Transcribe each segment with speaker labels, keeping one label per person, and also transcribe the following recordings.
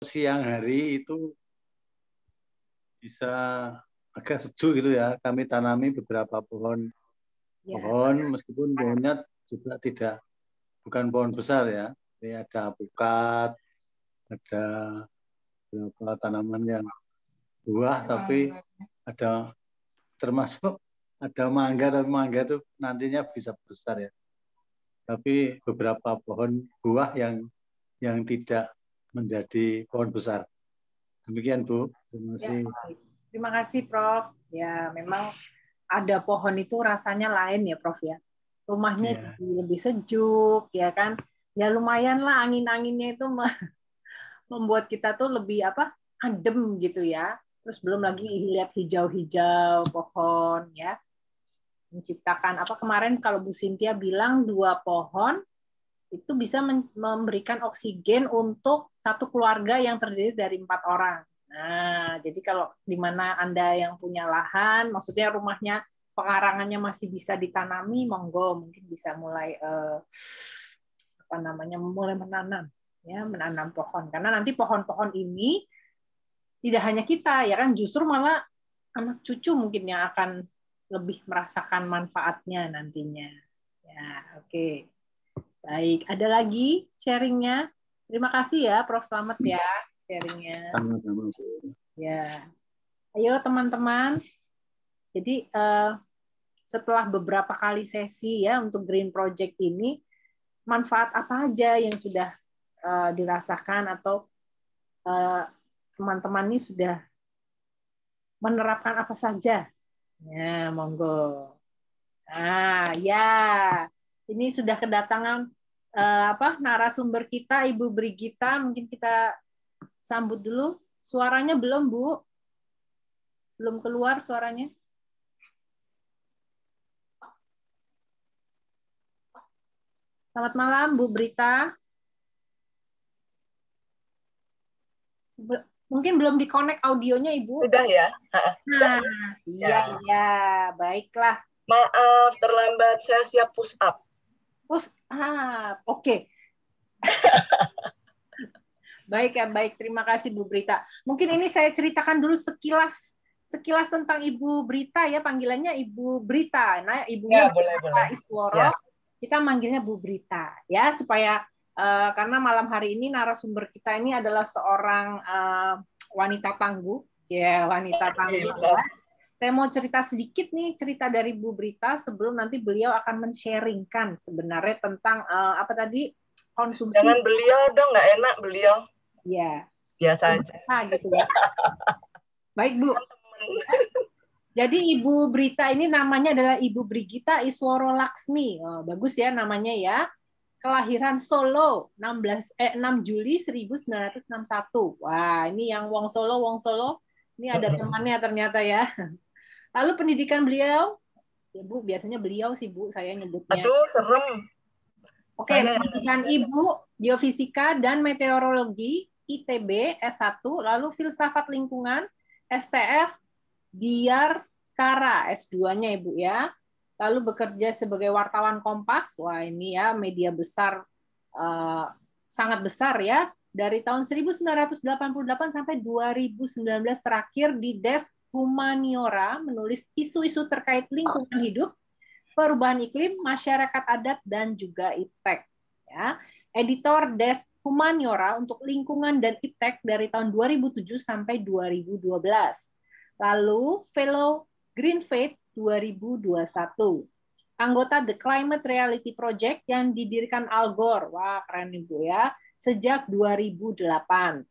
Speaker 1: siang hari itu bisa agak sejuk gitu ya. Kami tanami beberapa pohon, meskipun pohonnya juga bukan pohon besar ya. Ini ada alpukat, ada beberapa tanaman yang buah, tapi ada termasuk ada mangga, tapi mangga itu nantinya bisa besar ya. Tapi beberapa pohon buah yang tidak menjadi pohon besar. Demikian Bu. Terima kasih.
Speaker 2: Ya, terima kasih Prof. Ya, memang ada pohon itu rasanya lain ya Prof ya. Rumahnya jadi lebih sejuk ya kan. Ya lumayan lah angin-anginnya itu membuat kita tuh lebih adem gitu ya. Terus belum lagi lihat hijau-hijau pohon ya. Menciptakan kemarin kalau Bu Cynthia bilang 2 pohon itu bisa memberikan oksigen untuk satu keluarga yang terdiri dari 4 orang. Nah, jadi kalau di mana Anda yang punya lahan, maksudnya rumahnya pengarangannya masih bisa ditanami, monggo mungkin bisa mulai mulai menanam ya, menanam pohon. Karena nanti pohon-pohon ini tidak hanya kita ya kan, justru malah anak cucu mungkin yang akan lebih merasakan manfaatnya nantinya. Ya, oke. Baik, ada lagi sharingnya? Terima kasih ya, Prof. Slamet ya, sharingnya.
Speaker 1: Sama-sama.
Speaker 2: Ya, ayo teman-teman. Jadi setelah beberapa kali sesi ya untuk Green Project ini, manfaat apa aja yang sudah dirasakan atau teman-teman ini sudah menerapkan apa saja? Ya, monggo. Nah, ya, ini sudah kedatangan narasumber kita, Ibu Brigita. Mungkin kita sambut dulu. Suaranya belum, Bu? Belum keluar suaranya? Selamat malam, Bu Brita. Mungkin belum di-connect audionya, Ibu.
Speaker 3: Sudah ya?
Speaker 2: Nah, iya, baiklah.
Speaker 3: Maaf, terlambat. Saya siap push up.
Speaker 2: Oke. Baik ya, baik. Terima kasih Bu Brita. Mungkin ini saya ceritakan dulu sekilas tentang Ibu Brita ya, panggilannya Ibu Brita. Nah, ibunya
Speaker 3: Ya, boleh.
Speaker 2: Isworo.
Speaker 3: Ya.
Speaker 2: Kita manggilnya Bu Brita ya, supaya karena malam hari ini narasumber kita ini adalah seorang wanita tangguh. Ya, wanita tangguh. Ya. Saya mau cerita sedikit nih, cerita dari Bu Brita sebelum nanti beliau akan men-sharingkan sebenarnya tentang konsumsi.
Speaker 3: Jangan beliau dong, nggak enak beliau.
Speaker 2: Ya.
Speaker 3: Biasa aja.
Speaker 2: Gitu ya. Baik, Bu. Jadi Ibu Brita ini namanya adalah Ibu Brigita Isworo Laksmi. Bagus ya namanya ya. Kelahiran Solo 6 Juli 1961. Wah, ini yang Wong Solo. Ini ada temannya ternyata ya. Lalu pendidikan beliau, ya Bu, biasanya beliau sih Bu, saya nyebutnya.
Speaker 3: Aduh, serem.
Speaker 2: Oke, pendidikan Ibu, Geofisika dan Meteorologi, ITB, S1, lalu Filsafat Lingkungan, STF, Biarkara, S2-nya Ibu ya. Lalu bekerja sebagai wartawan Kompas, wah ini ya media besar, sangat besar ya, dari tahun 1988 sampai 2019 terakhir di Desk Humaniora, menulis isu-isu terkait lingkungan hidup, perubahan iklim, masyarakat adat, dan juga iptek. Ya. Editor Desk Humaniora untuk lingkungan dan iptek dari tahun 2007 sampai 2012. Lalu Fellow Green Faith 2021. Anggota The Climate Reality Project yang didirikan Al Gore. Wah, keren Ibu ya. Sejak 2008.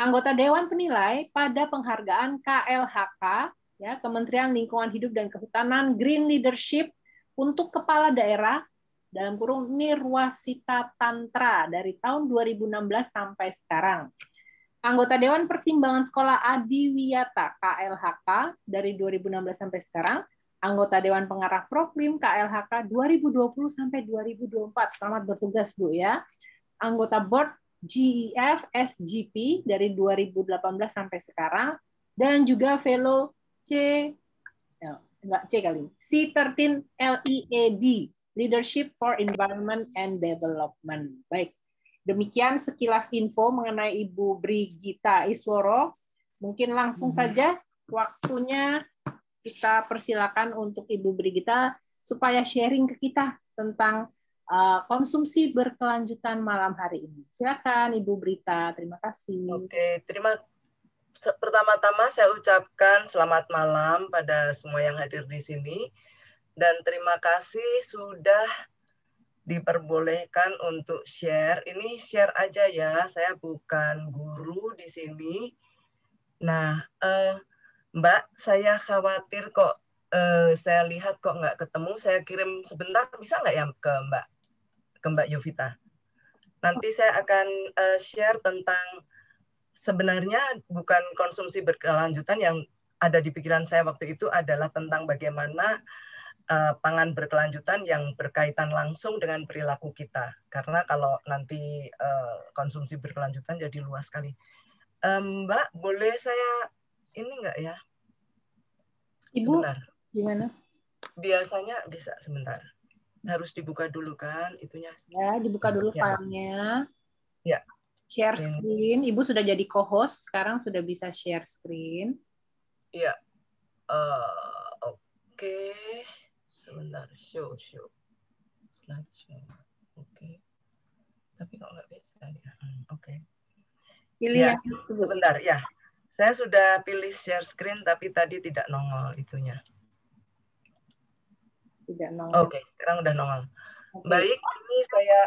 Speaker 2: Anggota Dewan Penilai pada penghargaan KLHK, ya, Kementerian Lingkungan Hidup dan Kehutanan Green Leadership untuk kepala daerah dalam kurung Nirwasita Tantra dari tahun 2016 sampai sekarang. Anggota Dewan Pertimbangan Sekolah Adiwiyata KLHK dari 2016 sampai sekarang. Anggota Dewan Pengarah Proklim KLHK 2020 sampai 2024. Selamat bertugas Bu ya. Anggota Board GEF SGP dari 2018 sampai sekarang, dan juga Fellow C13 LEAD Leadership for Environment and Development. Baik. Demikian sekilas info mengenai Ibu Brigita Isworo. Mungkin langsung saja waktunya kita persilakan untuk Ibu Brigita supaya sharing ke kita tentang konsumsi berkelanjutan malam hari ini. Silakan Ibu Brita, terima kasih.
Speaker 3: Oke, pertama-tama saya ucapkan selamat malam pada semua yang hadir di sini dan terima kasih sudah diperbolehkan untuk share. Ini share aja ya, saya bukan guru di sini. Nah, Mbak, saya khawatir kok, saya lihat kok nggak ketemu, saya kirim sebentar, bisa nggak ya ke Mbak Yovita? Nanti saya akan share tentang sebenarnya bukan konsumsi berkelanjutan, yang ada di pikiran saya waktu itu adalah tentang bagaimana pangan berkelanjutan yang berkaitan langsung dengan perilaku kita. Karena kalau nanti konsumsi berkelanjutan jadi luas sekali. Mbak, boleh saya ini nggak ya?
Speaker 2: Ibu,
Speaker 3: sebentar.
Speaker 2: Gimana?
Speaker 3: Biasanya bisa sebentar. Harus dibuka dulu kan itunya.
Speaker 2: Ya, dibuka dulu
Speaker 3: ya.
Speaker 2: filenya.
Speaker 3: Ya.
Speaker 2: Share screen. Ibu sudah jadi co-host, sekarang sudah bisa share screen.
Speaker 3: Iya. Oke. Sebentar. Show. Slideshow. Oke. Tapi kok nggak bisa ya. Oke.
Speaker 2: Pilih
Speaker 3: Ya,
Speaker 2: yang
Speaker 3: sebentar ya. Saya sudah pilih share screen tapi tadi tidak nongol itunya.
Speaker 2: Tidak nongol.
Speaker 3: Oke, sekarang udah nongol.
Speaker 2: Okay.
Speaker 3: Baik, ini saya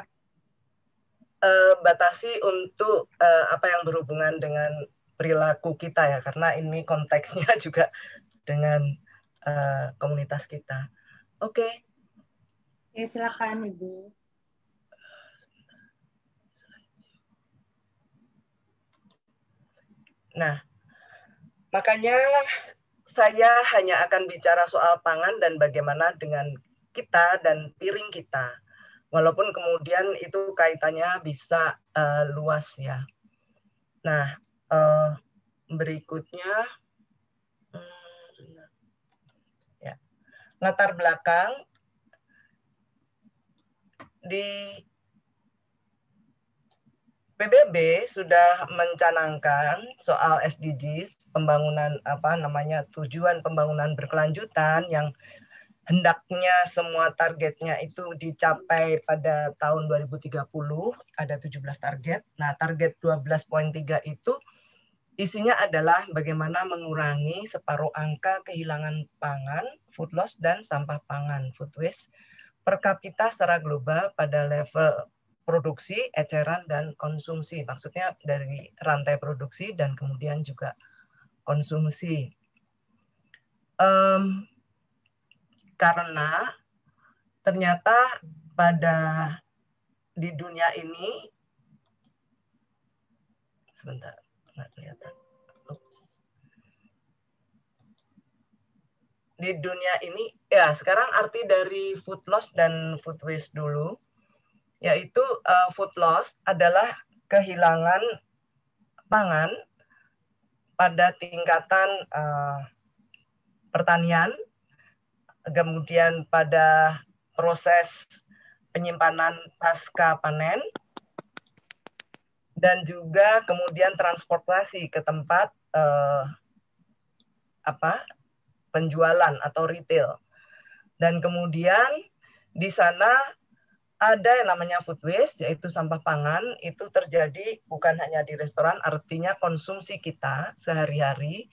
Speaker 3: batasi untuk apa yang berhubungan dengan perilaku kita ya, karena ini konteksnya juga dengan komunitas kita. Oke.
Speaker 2: Oke, silakan Ibu.
Speaker 3: Nah, makanya saya hanya akan bicara soal pangan dan bagaimana dengan kita dan piring kita. Walaupun kemudian itu kaitannya bisa luas ya. Nah, berikutnya ya, latar belakang di PBB sudah mencanangkan soal SDGs, pembangunan tujuan pembangunan berkelanjutan yang hendaknya semua targetnya itu dicapai pada tahun 2030, ada 17 target. Nah, target 12.3 itu isinya adalah bagaimana mengurangi separuh angka kehilangan pangan, food loss, dan sampah pangan, food waste, per kapita secara global pada level produksi, eceran, dan konsumsi. Maksudnya dari rantai produksi dan kemudian juga konsumsi. Karena ternyata di dunia ini, sebentar, nggak kelihatan. Di dunia ini, ya sekarang arti dari food loss dan food waste dulu, yaitu food loss adalah kehilangan pangan pada tingkatan pertanian, kemudian pada proses penyimpanan pasca panen, dan juga kemudian transportasi ke tempat penjualan atau retail. Dan kemudian di sana ada yang namanya food waste, yaitu sampah pangan. Itu terjadi bukan hanya di restoran, artinya konsumsi kita sehari-hari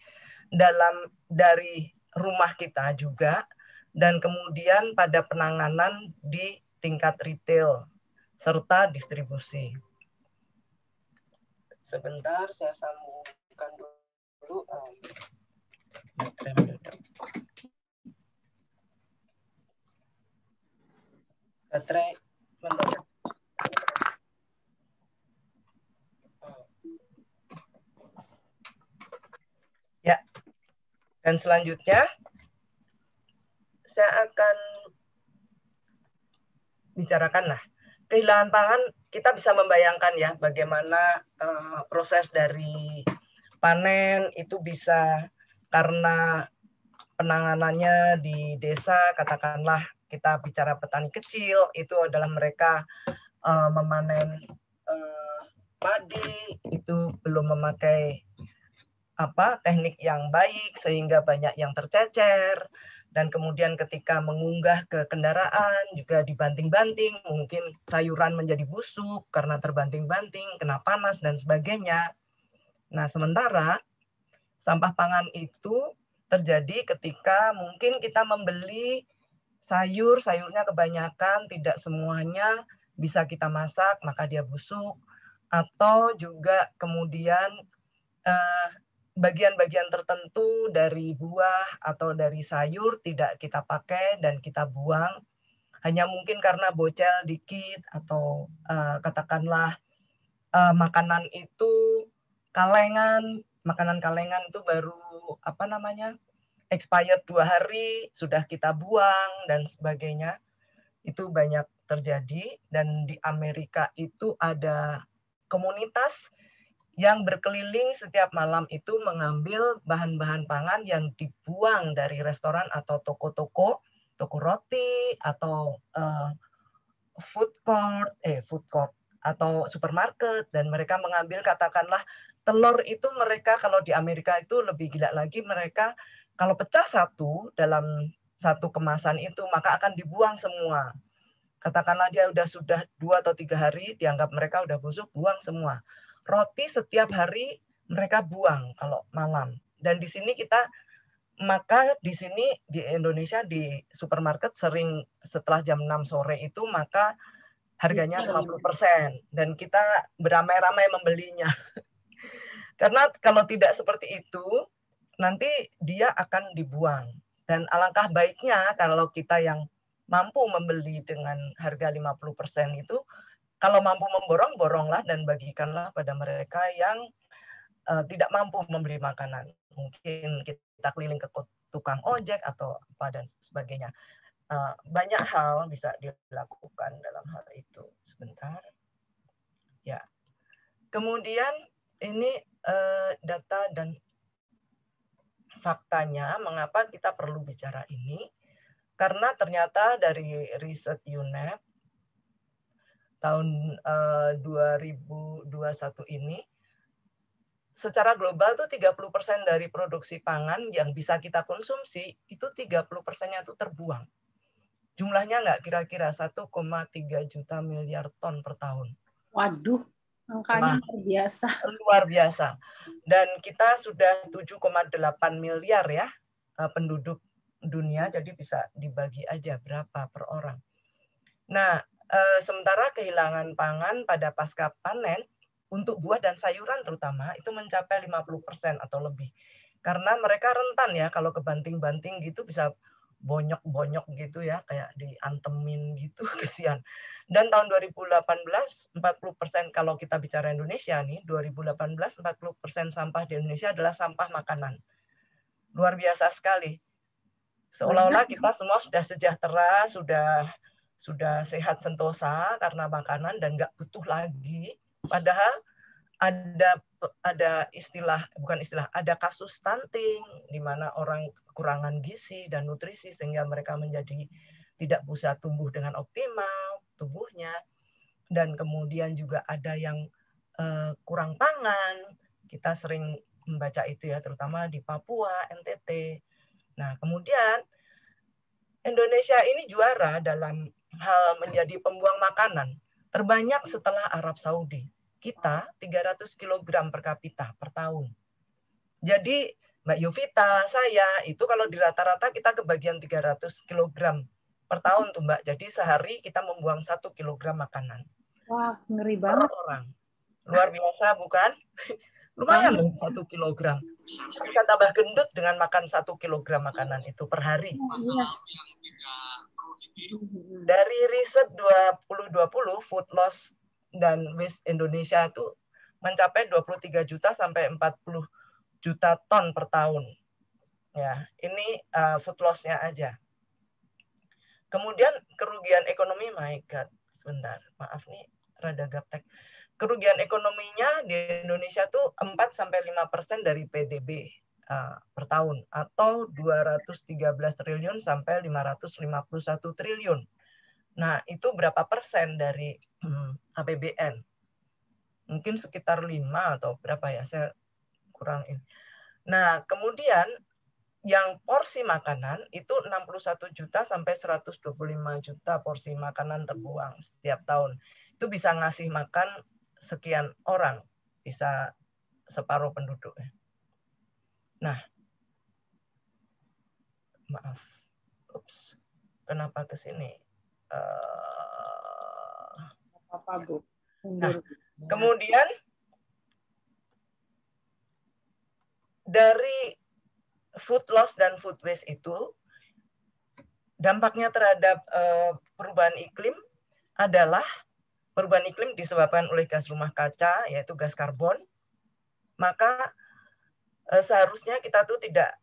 Speaker 3: dari rumah kita juga, dan kemudian pada penanganan di tingkat retail serta distribusi. Sebentar, saya sambungkan dulu. Baterai. Ya, dan selanjutnya saya akan bicarakan kehilangan pangan. Kita bisa membayangkan ya bagaimana proses dari panen itu bisa karena penanganannya di desa, katakanlah kita bicara petani kecil, itu adalah mereka memanen padi itu belum memakai teknik yang baik sehingga banyak yang tercecer, dan kemudian ketika mengunggah ke kendaraan juga dibanting-banting, mungkin sayuran menjadi busuk karena terbanting-banting, kena panas dan sebagainya. Nah, sementara sampah pangan itu terjadi ketika mungkin kita membeli sayurnya kebanyakan tidak semuanya bisa kita masak, maka dia busuk, atau juga kemudian bagian-bagian tertentu dari buah atau dari sayur tidak kita pakai dan kita buang, hanya mungkin karena bocel dikit atau katakanlah makanan itu makanan kalengan itu baru expired 2 hari sudah kita buang dan sebagainya. Itu banyak terjadi, dan di Amerika itu ada komunitas yang berkeliling setiap malam itu mengambil bahan-bahan pangan yang dibuang dari restoran atau toko roti atau food court atau supermarket, dan mereka mengambil katakanlah telur itu. Mereka kalau di Amerika itu lebih gila lagi, mereka kalau pecah satu dalam satu kemasan itu maka akan dibuang semua. Katakanlah dia sudah 2 atau 3 hari dianggap mereka udah busuk, buang semua. Roti setiap hari mereka buang kalau malam. Dan di sini di Indonesia di supermarket sering setelah jam 6 sore itu maka harganya 50%, dan kita beramai-ramai membelinya. Karena kalau tidak seperti itu nanti dia akan dibuang. Dan alangkah baiknya kalau kita yang mampu membeli dengan harga 50% itu, kalau mampu memborong, boronglah dan bagikanlah pada mereka yang tidak mampu membeli makanan. Mungkin kita keliling ke tukang ojek atau apa dan sebagainya. Banyak hal bisa dilakukan dalam hal itu. Sebentar. Ya. Kemudian ini data dan faktanya mengapa kita perlu bicara ini. Karena ternyata dari riset UNEP tahun 2021 ini, secara global tuh 30% dari produksi pangan yang bisa kita konsumsi, itu 30%-nya itu terbuang. Jumlahnya nggak kira-kira 1,3 juta miliar ton per tahun.
Speaker 2: Waduh, angkanya luar biasa.
Speaker 3: Luar biasa. Dan kita sudah 7,8 miliar ya penduduk dunia, jadi bisa dibagi aja berapa per orang. Nah, sementara kehilangan pangan pada pasca panen untuk buah dan sayuran terutama itu mencapai 50% atau lebih. Karena mereka rentan ya, kalau kebanting-banting gitu bisa bonyok-bonyok gitu ya, kayak diantemin gitu, kesian. Dan tahun 2018 40%, kalau kita bicara Indonesia nih, 2018 40% sampah di Indonesia adalah sampah makanan. Luar biasa sekali. Seolah-olah kita semua sudah sejahtera, sudah sehat sentosa karena makanan dan nggak butuh lagi. Padahal ada ada kasus stunting di mana orang kekurangan gizi dan nutrisi sehingga mereka menjadi tidak bisa tumbuh dengan optimal tubuhnya, dan kemudian juga ada yang kurang pangan. Kita sering membaca itu ya, terutama di Papua, NTT. Nah, kemudian Indonesia ini juara dalam hal menjadi pembuang makanan terbanyak setelah Arab Saudi. Kita 300 kg per kapita per tahun. Jadi Mbak Yovita, saya itu kalau di rata-rata kita kebagian 300 kg per tahun tuh Mbak. Jadi sehari kita membuang 1 kg makanan.
Speaker 2: Wah, ngeri banget.
Speaker 3: Per orang. Luar biasa bukan? Lumayan loh 1 kg. Bisa tambah gendut dengan makan 1 kg makanan itu per hari. Dari riset 2020, food loss dan waste Indonesia itu mencapai 23 juta sampai 40 juta ton per tahun. Ya, ini food loss-nya aja. Kemudian kerugian ekonomi, my God, sebentar, maaf nih, rada gaptek. Kerugian ekonominya di Indonesia tuh 4-5% dari PDB per tahun, atau 213 triliun sampai 551 triliun. Nah, itu berapa persen dari APBN? mungkin sekitar 5 atau berapa ya, saya kurang ini. Nah, kemudian yang porsi makanan itu 61 juta sampai 125 juta porsi makanan terbuang setiap tahun. Itu bisa ngasih makan sekian orang, bisa separuh penduduk. Nah, maaf, ups, kenapa ke sini?
Speaker 2: Apa Bu?
Speaker 3: Nah, kemudian dari food loss dan food waste itu dampaknya terhadap perubahan iklim adalah perubahan iklim disebabkan oleh gas rumah kaca, yaitu gas karbon. Maka seharusnya kita tuh tidak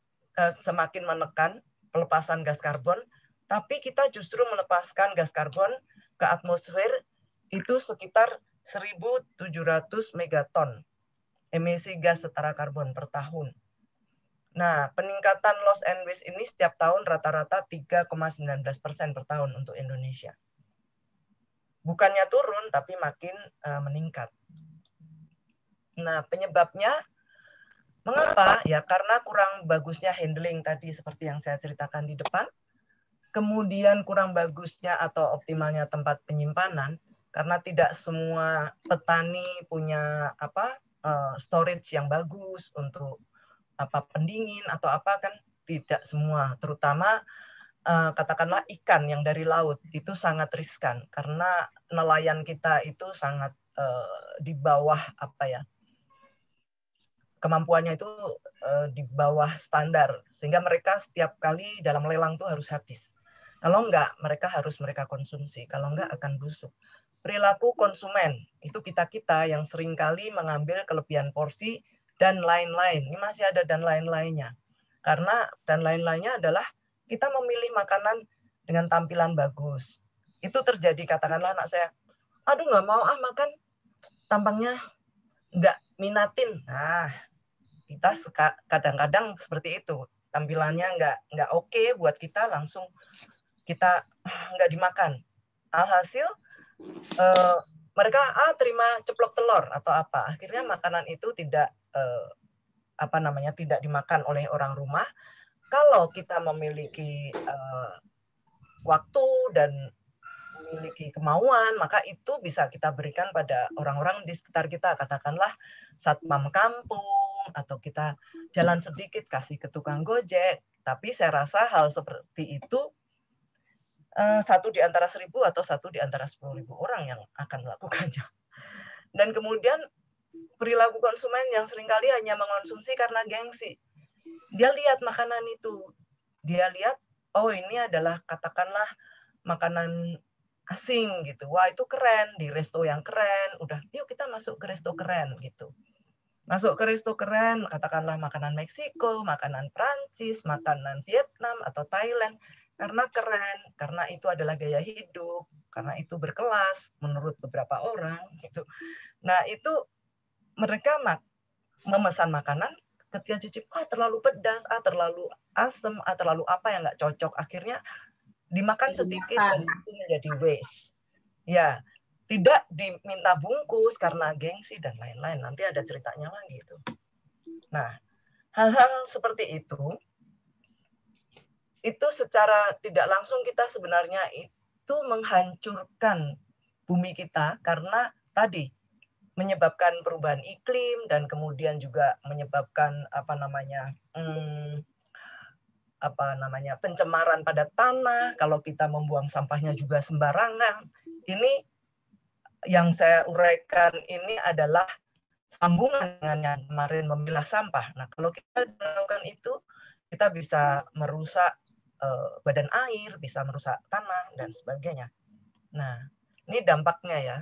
Speaker 3: semakin menekan pelepasan gas karbon, tapi kita justru melepaskan gas karbon ke atmosfer itu sekitar 1.700 megaton emisi gas setara karbon per tahun. Nah, peningkatan loss and waste ini setiap tahun rata-rata 3,19% per tahun untuk Indonesia. Bukannya turun, tapi makin meningkat. Nah, penyebabnya mengapa? Ya, karena kurang bagusnya handling tadi seperti yang saya ceritakan di depan. Kemudian kurang bagusnya atau optimalnya tempat penyimpanan, karena tidak semua petani punya storage yang bagus untuk pendingin atau apa, kan tidak semua, terutama katakanlah ikan yang dari laut itu sangat riskan karena nelayan kita itu sangat di bawah kemampuannya itu di bawah standar, sehingga mereka setiap kali dalam lelang tuh harus habis. Kalau enggak, mereka konsumsi. Kalau enggak, akan busuk. Perilaku konsumen, itu kita-kita yang seringkali mengambil kelebihan porsi dan lain-lain. Ini masih ada dan lain-lainnya. Karena dan lain-lainnya adalah kita memilih makanan dengan tampilan bagus. Itu terjadi, katakanlah anak saya, aduh nggak mau makan, tampangnya nggak minatin. Nah, kita kadang-kadang seperti itu. Tampilannya nggak oke buat kita, langsung kita nggak dimakan. Alhasil mereka terima ceplok telur atau apa. Akhirnya makanan itu tidak tidak dimakan oleh orang rumah. Kalau kita memiliki waktu dan memiliki kemauan, maka itu bisa kita berikan pada orang-orang di sekitar kita. Katakanlah satpam kampung, atau kita jalan sedikit kasih ke tukang gojek. Tapi saya rasa hal seperti itu 1 di antara 1.000 atau 1 di antara 10.000 orang yang akan melakukannya. Dan kemudian perilaku konsumen yang seringkali hanya mengonsumsi karena gengsi. Dia lihat makanan itu, dia lihat, oh ini adalah katakanlah makanan asing gitu. Wah itu keren, di resto yang keren. Udah, yuk kita masuk ke resto keren gitu. Masuk ke resto keren, katakanlah makanan Meksiko, makanan Prancis, makanan Vietnam atau Thailand. Karena keren, karena itu adalah gaya hidup, karena itu berkelas menurut beberapa orang gitu. Nah, itu mereka memesan makanan, ketika cicip, terlalu pedas, terlalu asam, terlalu apa yang nggak cocok. Akhirnya dimakan sedikit dan itu menjadi waste. Ya, tidak diminta bungkus karena gengsi dan lain-lain. Nanti ada ceritanya lagi itu. Nah, hal-hal seperti itu secara tidak langsung kita sebenarnya itu menghancurkan bumi kita, karena tadi menyebabkan perubahan iklim dan kemudian juga menyebabkan pencemaran pada tanah. Kalau kita membuang sampahnya juga sembarangan. Ini yang saya uraikan ini adalah sambungan dengan yang kemarin memilah sampah. Nah, kalau kita melakukan itu, kita bisa merusak badan air, bisa merusak tanah, dan sebagainya. Nah, ini dampaknya ya.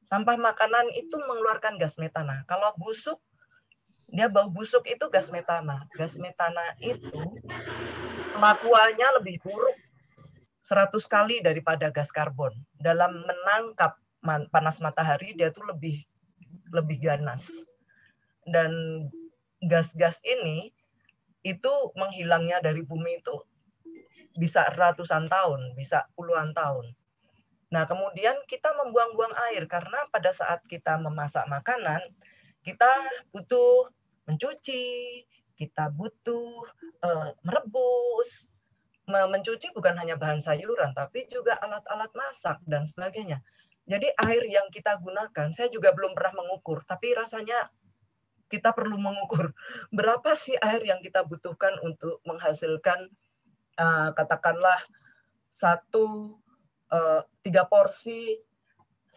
Speaker 3: Sampah makanan itu mengeluarkan gas metana. Kalau busuk, dia bau busuk itu gas metana. Gas metana itu kelakuannya lebih buruk 100 kali daripada gas karbon. Dalam menangkap panas matahari, dia tuh lebih ganas. Dan gas-gas ini itu menghilangnya dari bumi itu bisa ratusan tahun, bisa puluhan tahun. Nah, kemudian kita membuang-buang air karena pada saat kita memasak makanan, kita butuh mencuci, kita butuh merebus. Mencuci bukan hanya bahan sayuran, tapi juga alat-alat masak dan sebagainya. Jadi air yang kita gunakan, saya juga belum pernah mengukur, tapi rasanya kita perlu mengukur berapa sih air yang kita butuhkan untuk menghasilkan katakanlah 3 porsi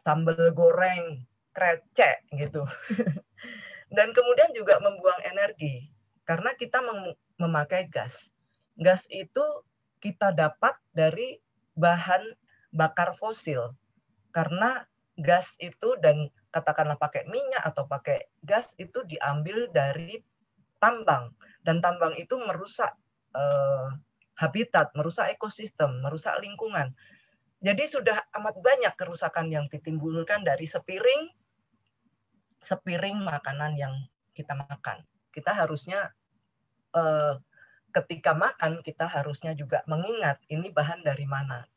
Speaker 3: sambal goreng krecek gitu. Dan kemudian juga membuang energi karena kita memakai gas. Gas itu kita dapat dari bahan bakar fosil. Karena gas itu dan katakanlah pakai minyak atau pakai gas itu diambil dari tambang. Dan tambang itu merusak habitat, merusak ekosistem, merusak lingkungan. Jadi sudah amat banyak kerusakan yang ditimbulkan dari sepiring makanan yang kita makan. Kita harusnya ketika makan, kita harusnya juga mengingat ini bahan dari mana.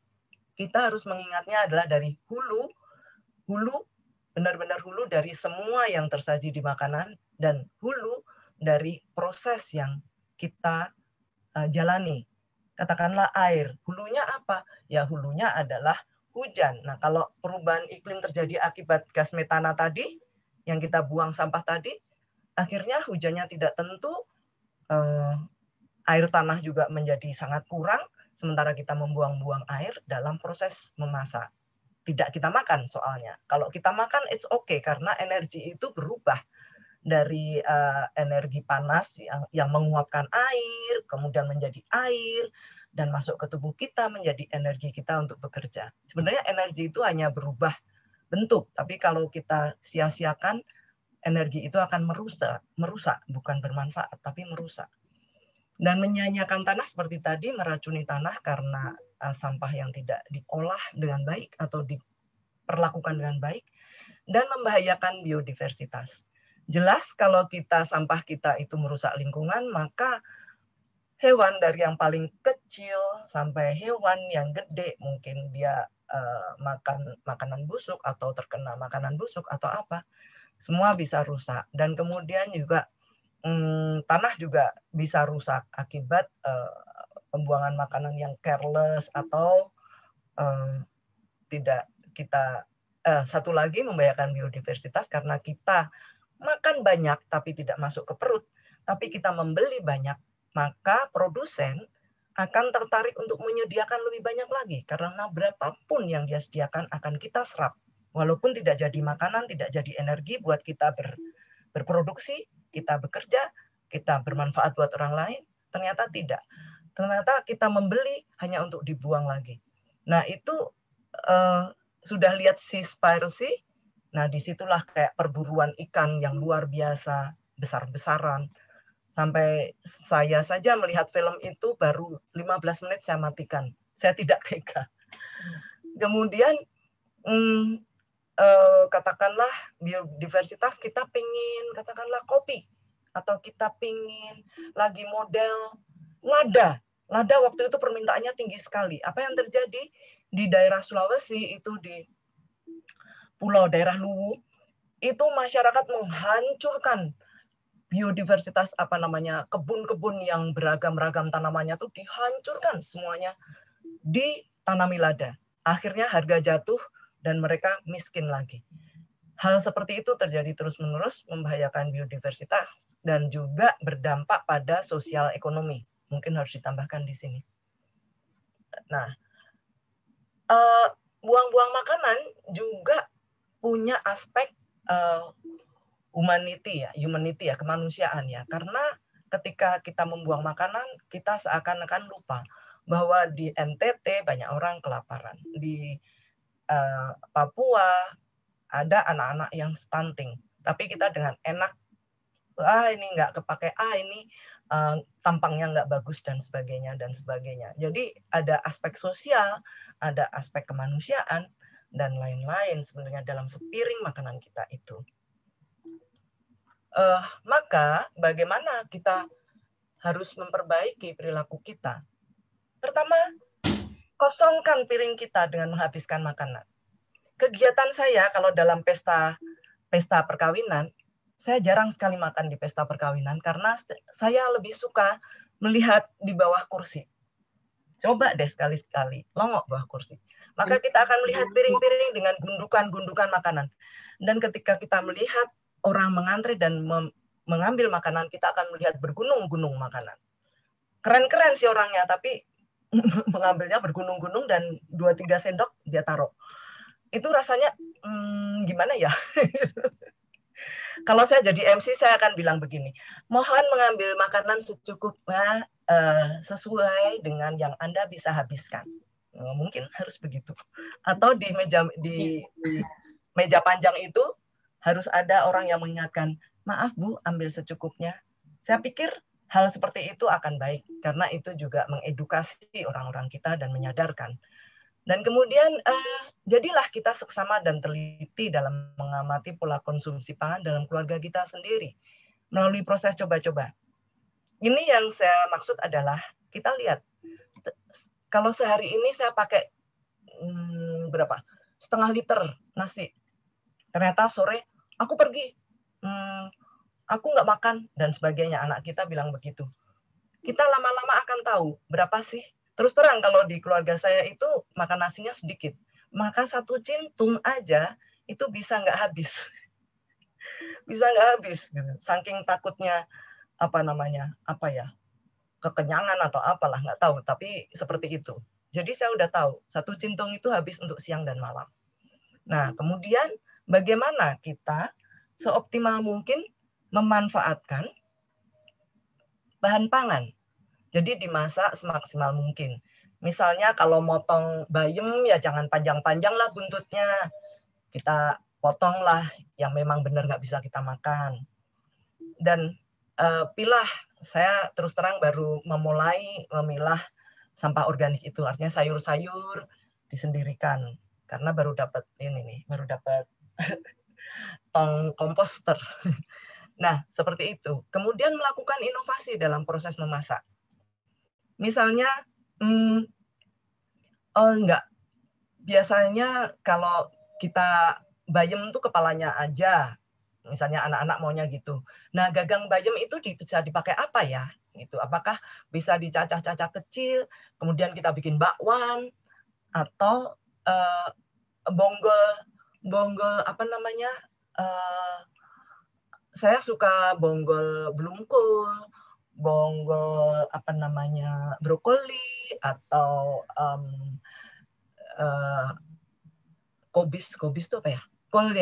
Speaker 3: Kita harus mengingatnya adalah dari hulu, benar-benar hulu dari semua yang tersaji di makanan, dan hulu dari proses yang kita jalani. Katakanlah air, hulunya apa? Ya hulunya adalah hujan. Nah, kalau perubahan iklim terjadi akibat gas metana tadi, yang kita buang sampah tadi, akhirnya hujannya tidak tentu, air tanah juga menjadi sangat kurang, sementara kita membuang-buang air dalam proses memasak. Tidak kita makan soalnya. Kalau kita makan, it's okay, karena energi itu berubah dari energi panas yang menguapkan air, kemudian menjadi air, dan masuk ke tubuh kita menjadi energi kita untuk bekerja. Sebenarnya energi itu hanya berubah bentuk, tapi kalau kita sia-siakan, energi itu akan merusak, bukan bermanfaat, tapi merusak. Dan menyanyiakan tanah seperti tadi, meracuni tanah karena sampah yang tidak diolah dengan baik atau diperlakukan dengan baik, dan membahayakan biodiversitas. Jelas kalau sampah kita itu merusak lingkungan, maka hewan dari yang paling kecil sampai hewan yang gede, mungkin dia makan makanan busuk atau terkena makanan busuk atau apa, semua bisa rusak. Dan kemudian juga tanah juga bisa rusak akibat pembuangan makanan yang careless atau tidak kita satu lagi membahayakan biodiversitas karena kita makan banyak tapi tidak masuk ke perut, tapi kita membeli banyak, maka produsen akan tertarik untuk menyediakan lebih banyak lagi karena berapapun yang dia sediakan akan kita serap, walaupun tidak jadi makanan, tidak jadi energi buat kita berproduksi, kita bekerja, kita bermanfaat buat orang lain, ternyata tidak. Ternyata kita membeli hanya untuk dibuang lagi. Nah, itu sudah lihat Seaspiracy? Nah, disitulah kayak perburuan ikan yang luar biasa, besar-besaran. Sampai saya saja melihat film itu baru 15 menit saya matikan. Saya tidak tega. Kemudian katakanlah biodiversitas, kita pingin katakanlah kopi, atau kita pingin lagi model lada waktu itu permintaannya tinggi sekali. Apa yang terjadi di daerah Sulawesi itu, di pulau daerah Luwu, itu masyarakat menghancurkan biodiversitas kebun-kebun yang beragam-ragam tanamannya tuh dihancurkan semuanya, ditanami lada. Akhirnya harga jatuh dan mereka miskin lagi. Hal seperti itu terjadi terus-menerus, membahayakan biodiversitas dan juga berdampak pada sosial ekonomi. Mungkin harus ditambahkan di sini. Nah, buang-buang makanan juga punya aspek humanity ya, kemanusiaan ya. Karena ketika kita membuang makanan, kita seakan-akan lupa bahwa di NTT banyak orang kelaparan. Di Papua ada anak-anak yang stunting, tapi kita dengan enak, ini nggak kepake, ini tampangnya nggak bagus dan sebagainya. Jadi ada aspek sosial, ada aspek kemanusiaan dan lain-lain sebenarnya dalam sepiring makanan kita itu. Maka bagaimana kita harus memperbaiki perilaku kita? Pertama, kosongkan piring kita dengan menghabiskan makanan. Kegiatan saya kalau dalam pesta perkawinan, saya jarang sekali makan di pesta perkawinan karena saya lebih suka melihat di bawah kursi. Coba deh sekali-sekali, longok bawah kursi. Maka kita akan melihat piring-piring dengan gundukan-gundukan makanan. Dan ketika kita melihat orang mengantri dan mengambil makanan, kita akan melihat bergunung-gunung makanan. Keren-keren sih orangnya, tapi mengambilnya bergunung-gunung dan 2-3 sendok dia taruh. Itu rasanya gimana ya? Kalau saya jadi MC, saya akan bilang begini, mohon mengambil makanan secukupnya sesuai dengan yang Anda bisa habiskan. Mungkin harus begitu. Atau di meja panjang itu harus ada orang yang mengingatkan, maaf Bu, ambil secukupnya. Saya pikir hal seperti itu akan baik, karena itu juga mengedukasi orang-orang kita dan menyadarkan. Dan kemudian jadilah kita seksama dan teliti dalam mengamati pola konsumsi pangan dalam keluarga kita sendiri melalui proses coba-coba. Ini yang saya maksud adalah kita lihat kalau sehari ini saya pakai berapa? 0,5 liter nasi. Ternyata sore aku pergi, aku nggak makan dan sebagainya. Anak kita bilang begitu. Kita lama-lama akan tahu berapa sih. Terus terang kalau di keluarga saya itu makan nasinya sedikit, maka 1 cintung aja itu bisa nggak habis, bisa nggak habis. Gitu. Saking takutnya kekenyangan atau apalah nggak tahu, tapi seperti itu. Jadi saya udah tahu 1 cintung itu habis untuk siang dan malam. Nah kemudian bagaimana kita seoptimal mungkin memanfaatkan bahan pangan. Jadi dimasak semaksimal mungkin. Misalnya kalau motong bayam ya jangan panjang-panjang lah buntutnya. Kita potonglah yang memang benar nggak bisa kita makan. Dan pilah, saya terus terang baru memulai memilah sampah organik itu. Artinya sayur-sayur disendirikan. Karena baru dapat tong komposter. Nah, seperti itu. Kemudian melakukan inovasi dalam proses memasak. Misalnya, biasanya kalau kita bayam itu kepalanya aja, misalnya anak-anak maunya gitu. Nah, gagang bayam itu bisa dipakai apa ya? Gitu. Apakah bisa dicacah-cacah kecil, kemudian kita bikin bakwan, atau bonggol saya suka bonggol belungkul, bonggol brokoli, atau kobis itu apa ya? Kol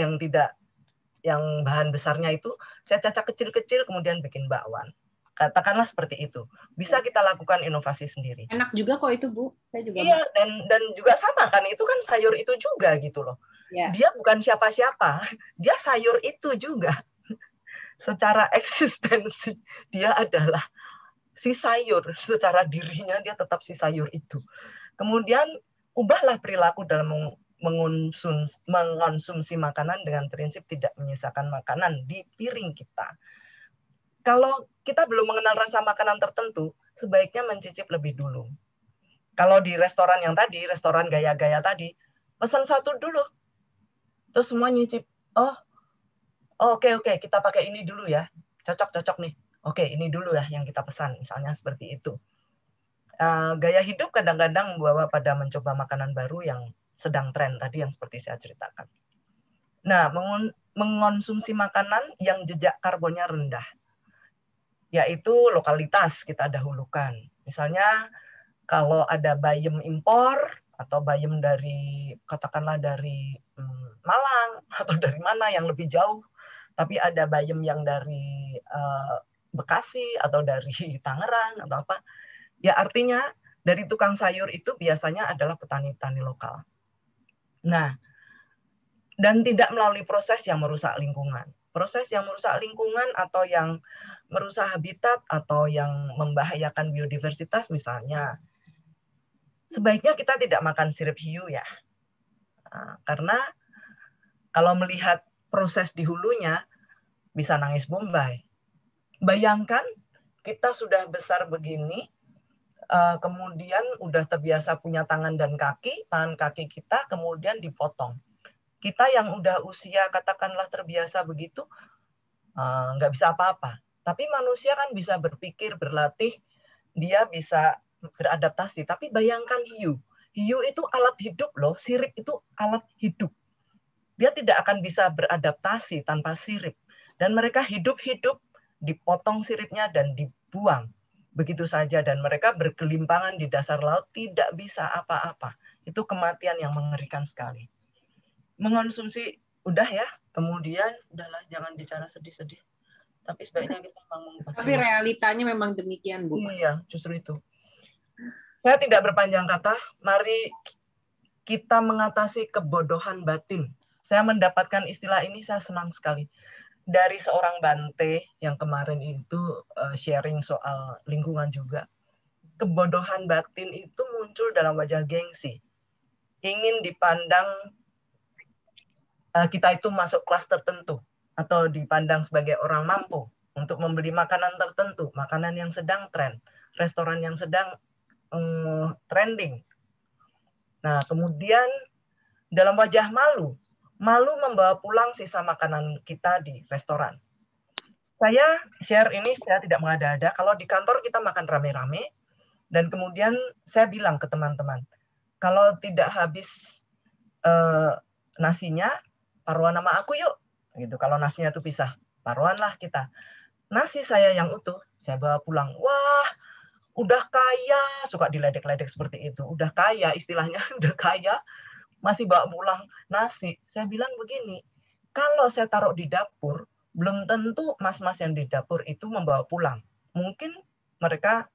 Speaker 3: yang bahan besarnya itu saya cacah kecil-kecil kemudian bikin bakwan. Katakanlah seperti itu. Bisa kita lakukan inovasi sendiri.
Speaker 2: Enak juga kok itu, Bu. Saya juga.
Speaker 3: Iya, dan juga sama kan, itu kan sayur itu juga gitu loh. Ya. Dia bukan siapa-siapa, dia sayur itu juga. Secara eksistensi dia adalah si sayur, secara dirinya dia tetap si sayur itu. Kemudian ubahlah perilaku dalam mengonsumsi makanan dengan prinsip tidak menyisakan makanan di piring kita. Kalau kita belum mengenal rasa makanan tertentu, sebaiknya mencicip lebih dulu. Kalau di restoran yang tadi, restoran gaya-gaya tadi, pesan 1 dulu. Terus semua nyicip. Oke, kita pakai ini dulu ya. Cocok nih. Oke, ini dulu ya yang kita pesan. Misalnya seperti itu. Gaya hidup kadang-kadang membawa pada mencoba makanan baru yang sedang tren tadi yang seperti saya ceritakan. Nah, mengonsumsi makanan yang jejak karbonnya rendah. Yaitu lokalitas kita dahulukan. Misalnya kalau ada bayam impor atau bayam katakanlah dari Malang atau dari mana yang lebih jauh, tapi ada bayam yang dari Bekasi atau dari Tangerang atau apa, ya artinya dari tukang sayur itu biasanya adalah petani-petani lokal. Nah, dan tidak melalui proses yang merusak lingkungan. Proses yang merusak lingkungan atau yang merusak habitat atau yang membahayakan biodiversitas misalnya, sebaiknya kita tidak makan sirip hiu ya. Karena kalau melihat proses di hulunya, bisa nangis bombay. Bayangkan kita sudah besar begini, kemudian udah terbiasa punya tangan dan kaki, tangan kaki kita kemudian dipotong. Kita yang udah usia katakanlah terbiasa begitu, nggak bisa apa-apa. Tapi manusia kan bisa berpikir, berlatih, dia bisa beradaptasi. Tapi bayangkan hiu. Hiu itu alat hidup loh, sirip itu alat hidup. Dia tidak akan bisa beradaptasi tanpa sirip. Dan mereka hidup-hidup, dipotong siripnya dan dibuang. Begitu saja, dan mereka bergelimpangan di dasar laut, tidak bisa apa-apa. Itu kematian yang mengerikan sekali. Mengonsumsi, udah ya, kemudian, udahlah, jangan bicara sedih-sedih. Tapi sebaiknya kita memang...
Speaker 2: Tapi realitanya memang demikian, Bu.
Speaker 3: Iya, justru itu. Saya tidak berpanjang kata, mari kita mengatasi kebodohan batin. Saya mendapatkan istilah ini, saya senang sekali. Dari seorang Bante yang kemarin itu sharing soal lingkungan juga. Kebodohan batin itu muncul dalam wajah gengsi. Ingin dipandang kita itu masuk kelas tertentu atau dipandang sebagai orang mampu untuk membeli makanan tertentu, makanan yang sedang tren, restoran yang sedang trending. Nah, kemudian dalam wajah malu membawa pulang sisa makanan kita di restoran. Saya share ini, saya tidak mengada-ada. Kalau di kantor kita makan rame-rame, dan kemudian saya bilang ke teman-teman, kalau tidak habis nasinya, paruan sama aku yuk. Gitu. Kalau nasinya itu pisah, paruanlah kita. Nasi saya yang utuh, saya bawa pulang. Wah, udah kaya, suka diledek-ledek seperti itu. Udah kaya, istilahnya udah kaya, masih bawa pulang nasi. Saya bilang begini, kalau saya taruh di dapur, belum tentu mas-mas yang di dapur itu membawa pulang. Mungkin mereka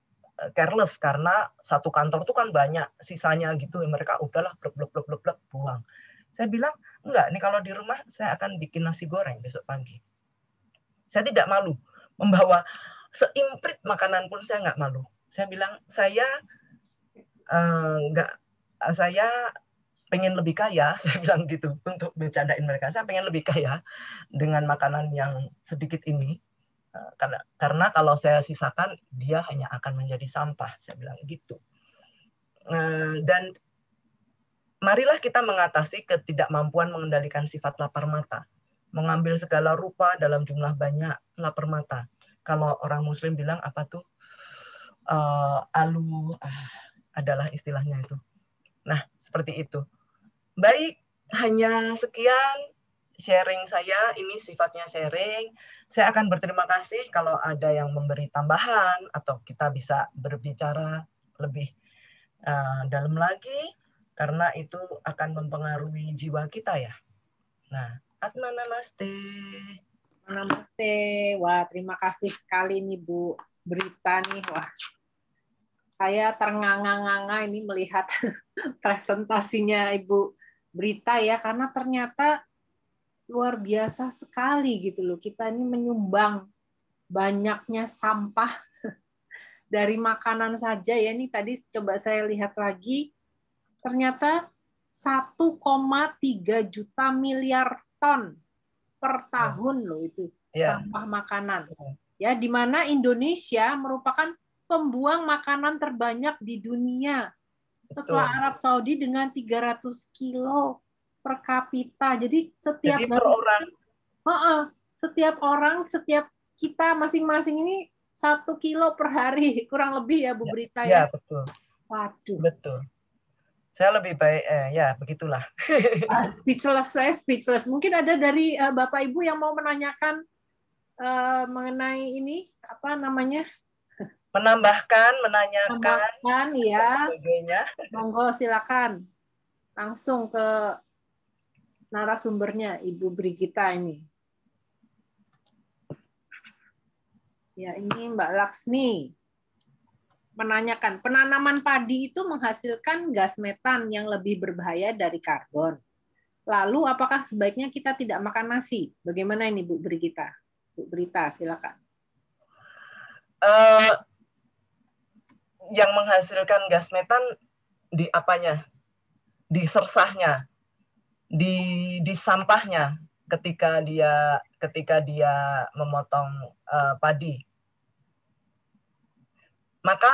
Speaker 3: careless karena satu kantor itu kan banyak sisanya gitu. Mereka udahlah blok buang. Saya bilang, enggak, nih kalau di rumah saya akan bikin nasi goreng besok pagi. Saya tidak malu membawa seimprit makanan pun, saya nggak malu. Saya bilang, saya pengen lebih kaya, saya bilang gitu, untuk bercandain mereka. Saya pengen lebih kaya dengan makanan yang sedikit ini, karena kalau saya sisakan, dia hanya akan menjadi sampah, saya bilang gitu. Dan marilah kita mengatasi ketidakmampuan mengendalikan sifat lapar mata. Mengambil segala rupa dalam jumlah banyak, lapar mata. Kalau orang Muslim bilang apa tuh? Adalah istilahnya itu. Nah, seperti itu. Baik, hanya sekian sharing saya. Ini sifatnya sharing. Saya akan berterima kasih kalau ada yang memberi tambahan atau kita bisa berbicara lebih dalam lagi, karena itu akan mempengaruhi jiwa kita ya. Nah, Atma namaste.
Speaker 2: Namaste. Wah, terima kasih sekali nih Bu Brita nih. Wah, saya ternganga-nganga ini melihat presentasinya Ibu Brita ya, karena ternyata luar biasa sekali gitu loh. Kita ini menyumbang banyaknya sampah dari makanan saja ya. Ini tadi coba saya lihat lagi, ternyata 1,3 juta miliar ton per tahun loh itu sampah makanan. Ya, di mana Indonesia merupakan pembuang makanan terbanyak di dunia setelah Arab Saudi dengan 300 kilo per kapita. Jadi setiap setiap kita masing-masing ini 1 kilo per hari kurang lebih ya Bu Brita ya.
Speaker 3: Ya, betul.
Speaker 2: Waduh.
Speaker 3: Betul. Saya lebih baik ya begitulah.
Speaker 2: Saya speechless. Mungkin ada dari Bapak Ibu yang mau menanyakan mengenai ini apa namanya?
Speaker 3: Menambahkan
Speaker 2: ya.
Speaker 3: Sebagainya.
Speaker 2: Monggo silakan. Langsung ke narasumbernya Ibu Brigita ini. Ya, ini Mbak Laksmi menanyakan, penanaman padi itu menghasilkan gas metan yang lebih berbahaya dari karbon. Lalu apakah sebaiknya kita tidak makan nasi? Bagaimana ini Bu Brigita? Bu Brita, silakan.
Speaker 3: Yang menghasilkan gas metan di apanya? Di sersahnya, di sampahnya ketika dia memotong padi. Maka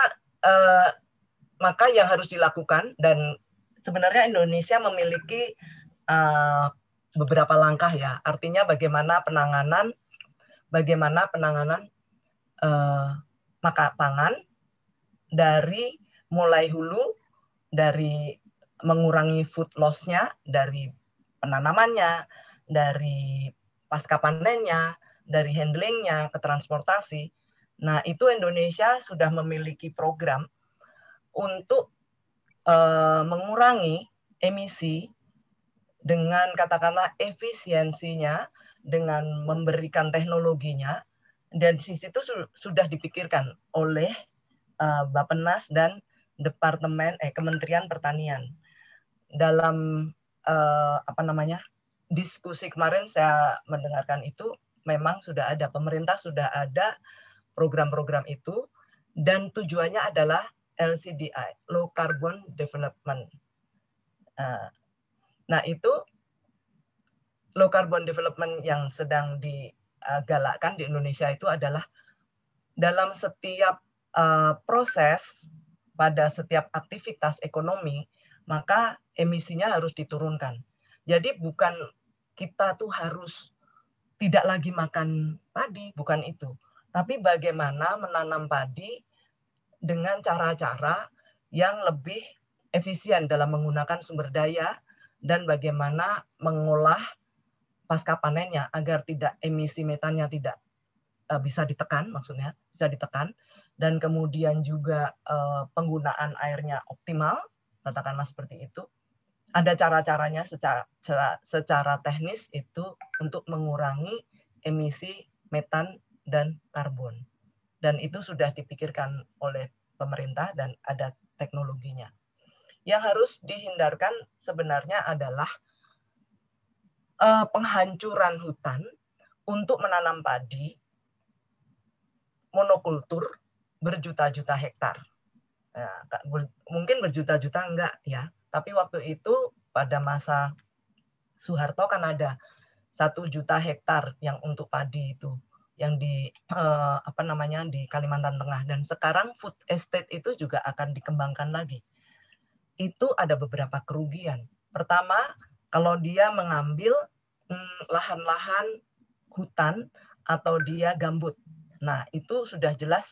Speaker 3: maka yang harus dilakukan, dan sebenarnya Indonesia memiliki beberapa langkah ya. Artinya bagaimana penanganan maka pangan dari mulai hulu, dari mengurangi food loss-nya, dari penanamannya, dari pasca panennya, dari handlingnya ke transportasi. Nah, itu Indonesia sudah memiliki program untuk mengurangi emisi dengan katakanlah efisiensinya, dengan memberikan teknologinya, dan di situ sudah dipikirkan oleh Bappenas dan Kementerian Pertanian. Dalam diskusi kemarin saya mendengarkan itu, memang sudah ada, pemerintah sudah ada program-program itu, dan tujuannya adalah LCDI, Low Carbon Development. Nah, itu Low Carbon Development yang sedang digalakkan di Indonesia itu adalah dalam setiap proses, pada setiap aktivitas ekonomi, maka emisinya harus diturunkan. Jadi bukan kita tuh harus tidak lagi makan padi, bukan itu. Tapi bagaimana menanam padi dengan cara-cara yang lebih efisien dalam menggunakan sumber daya, dan bagaimana mengolah pasca panennya agar tidak emisi metannya tidak bisa ditekan, dan kemudian juga penggunaan airnya optimal, katakanlah seperti itu. Ada cara-caranya secara teknis itu untuk mengurangi emisi metan dan karbon. Dan itu sudah dipikirkan oleh pemerintah dan ada teknologinya. Yang harus dihindarkan sebenarnya adalah penghancuran hutan untuk menanam padi monokultur berjuta-juta hektar. Nah, mungkin berjuta-juta enggak ya, tapi waktu itu pada masa Soeharto kan ada 1 juta hektar yang untuk padi itu, yang di di Kalimantan Tengah, dan sekarang food estate itu juga akan dikembangkan lagi. Itu ada beberapa kerugian. Pertama, kalau dia mengambil lahan-lahan hutan atau dia gambut. Nah, itu sudah jelas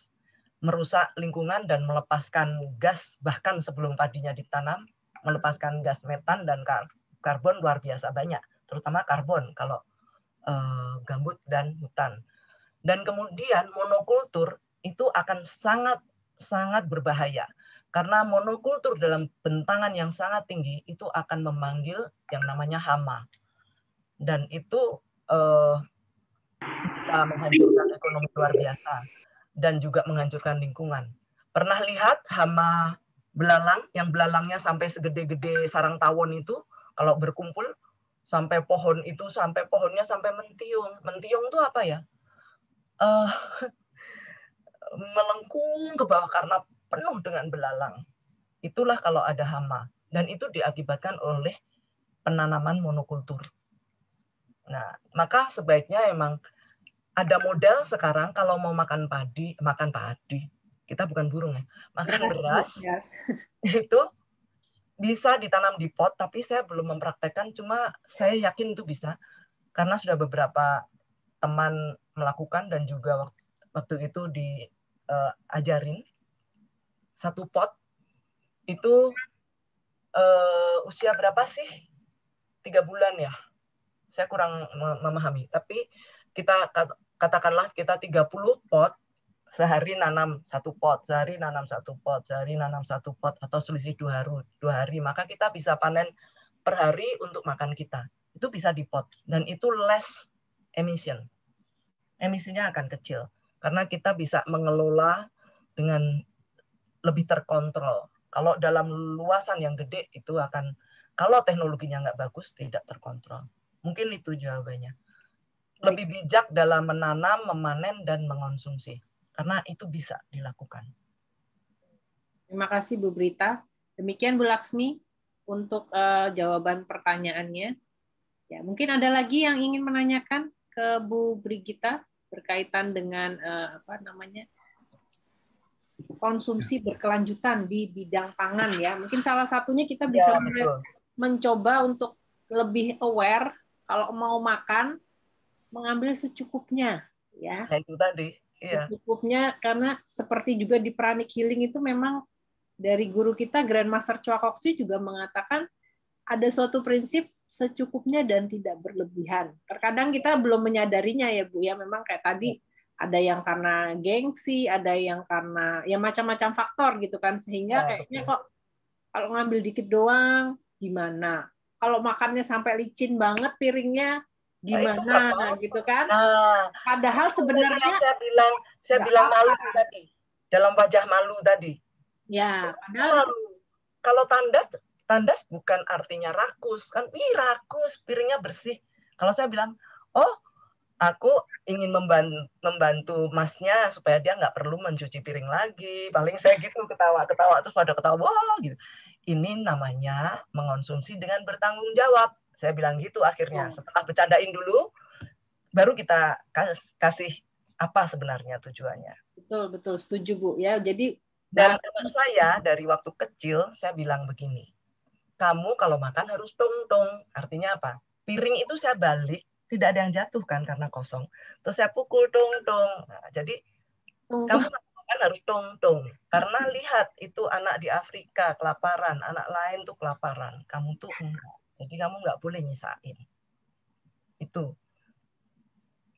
Speaker 3: merusak lingkungan dan melepaskan gas, bahkan sebelum padinya ditanam, melepaskan gas metan dan karbon luar biasa banyak, terutama karbon kalau gambut dan hutan. Dan kemudian monokultur itu akan sangat berbahaya, karena monokultur dalam bentangan yang sangat tinggi itu akan memanggil yang namanya hama, dan itu bisa menghancurkan ekonomi luar biasa dan juga menghancurkan lingkungan. Pernah lihat hama belalang, yang belalangnya sampai segede-gede sarang tawon itu, kalau berkumpul sampai pohonnya sampai mentiung. Mentiung itu apa ya? Melengkung ke bawah karena penuh dengan belalang. Itulah kalau ada hama, dan itu diakibatkan oleh penanaman monokultur. Nah, maka sebaiknya emang ada model sekarang kalau mau makan padi, kita bukan burung ya, makan beras, itu bisa ditanam di pot, tapi saya belum mempraktekkan, cuma saya yakin itu bisa, karena sudah beberapa teman melakukan, dan juga waktu itu diajarin. 1 pot itu usia berapa sih? 3 bulan ya? Saya kurang memahami, tapi kita katakanlah kita 30 pot, sehari nanam 1 pot, sehari nanam 1 pot, sehari nanam 1 pot, atau selisih 2 hari, maka kita bisa panen per hari untuk makan kita. Itu bisa di pot, dan itu less emission. Emisinya akan kecil, karena kita bisa mengelola dengan lebih terkontrol. Kalau dalam luasan yang gede, itu akan, kalau teknologinya nggak bagus, tidak terkontrol. Mungkin itu jawabannya. Lebih bijak dalam menanam, memanen, dan mengonsumsi. Karena itu bisa dilakukan.
Speaker 2: Terima kasih Bu Brita. Demikian Bu Laksmi untuk jawaban pertanyaannya. Ya, mungkin ada lagi yang ingin menanyakan ke Bu Brigita berkaitan dengan konsumsi berkelanjutan di bidang pangan ya. Mungkin salah satunya kita bisa mencoba untuk lebih aware kalau mau makan mengambil secukupnya ya.
Speaker 3: Nah, itu tadi. Iya.
Speaker 2: Secukupnya, karena seperti juga di Pranic Healing itu memang dari guru kita Grandmaster Choa Kok Sui juga mengatakan ada suatu prinsip secukupnya dan tidak berlebihan. Terkadang kita belum menyadarinya ya Bu ya, memang kayak tadi ada yang karena gengsi, ada yang karena ya macam-macam faktor gitu kan, sehingga kayaknya kok kalau ngambil dikit doang gimana? Kalau makannya sampai licin banget piringnya gimana gitu kan? Padahal sebenarnya
Speaker 3: saya bilang malu tadi, dalam wajah malu tadi.
Speaker 2: Ya, padahal
Speaker 3: kalau tandas bukan artinya rakus kan? Rakus, piringnya bersih. Kalau saya bilang, oh, aku ingin membantu masnya supaya dia nggak perlu mencuci piring lagi. Paling saya gitu ketawa terus pada ketawa gitu. Ini namanya mengonsumsi dengan bertanggung jawab. Saya bilang gitu akhirnya. Setelah bercandain dulu, baru kita kasih apa sebenarnya tujuannya.
Speaker 2: Betul, setuju Bu ya. Jadi
Speaker 3: dan teman saya dari waktu kecil saya bilang begini, kamu kalau makan harus tong-tong. Artinya apa? Piring itu saya balik, tidak ada yang jatuh kan karena kosong. Terus saya pukul tong-tong. Nah, jadi kamu makan harus tong-tong. Karena lihat itu anak di Afrika kelaparan, anak lain tuh kelaparan. Kamu tuh enggak. Jadi kamu nggak boleh nyisain. Itu.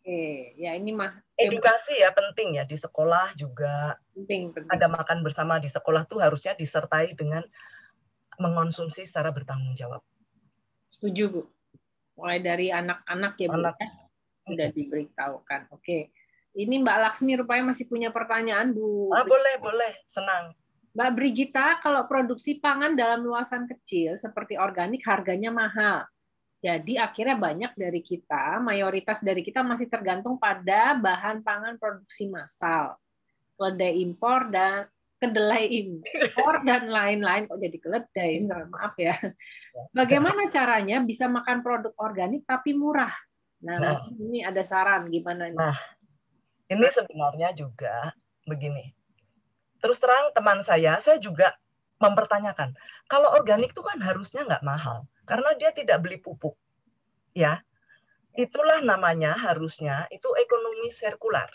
Speaker 2: Oke, ya ini mah
Speaker 3: edukasi ya penting ya di sekolah juga.
Speaker 2: Penting.
Speaker 3: Ada makan bersama di sekolah tuh harusnya disertai dengan mengonsumsi secara bertanggung jawab.
Speaker 2: Setuju Bu. Mulai dari anak-anak ya Bu. Sudah diberitahukan. Oke. Ini Mbak Laksmi rupanya masih punya pertanyaan Bu.
Speaker 3: Boleh, senang.
Speaker 2: Mbak Brigita, kalau produksi pangan dalam luasan kecil seperti organik harganya mahal. Jadi akhirnya banyak dari kita, mayoritas dari kita masih tergantung pada bahan pangan produksi massal. Kedelai impor dan lain-lain. Kok jadi keledai? Maaf ya. Bagaimana caranya bisa makan produk organik tapi murah? Nah, ini ada saran gimana nih?
Speaker 3: Nah, ini sebenarnya juga begini. Terus terang teman saya juga mempertanyakan, kalau organik itu kan harusnya nggak mahal, karena dia tidak beli pupuk. Ya, itulah namanya harusnya, itu ekonomi sirkular.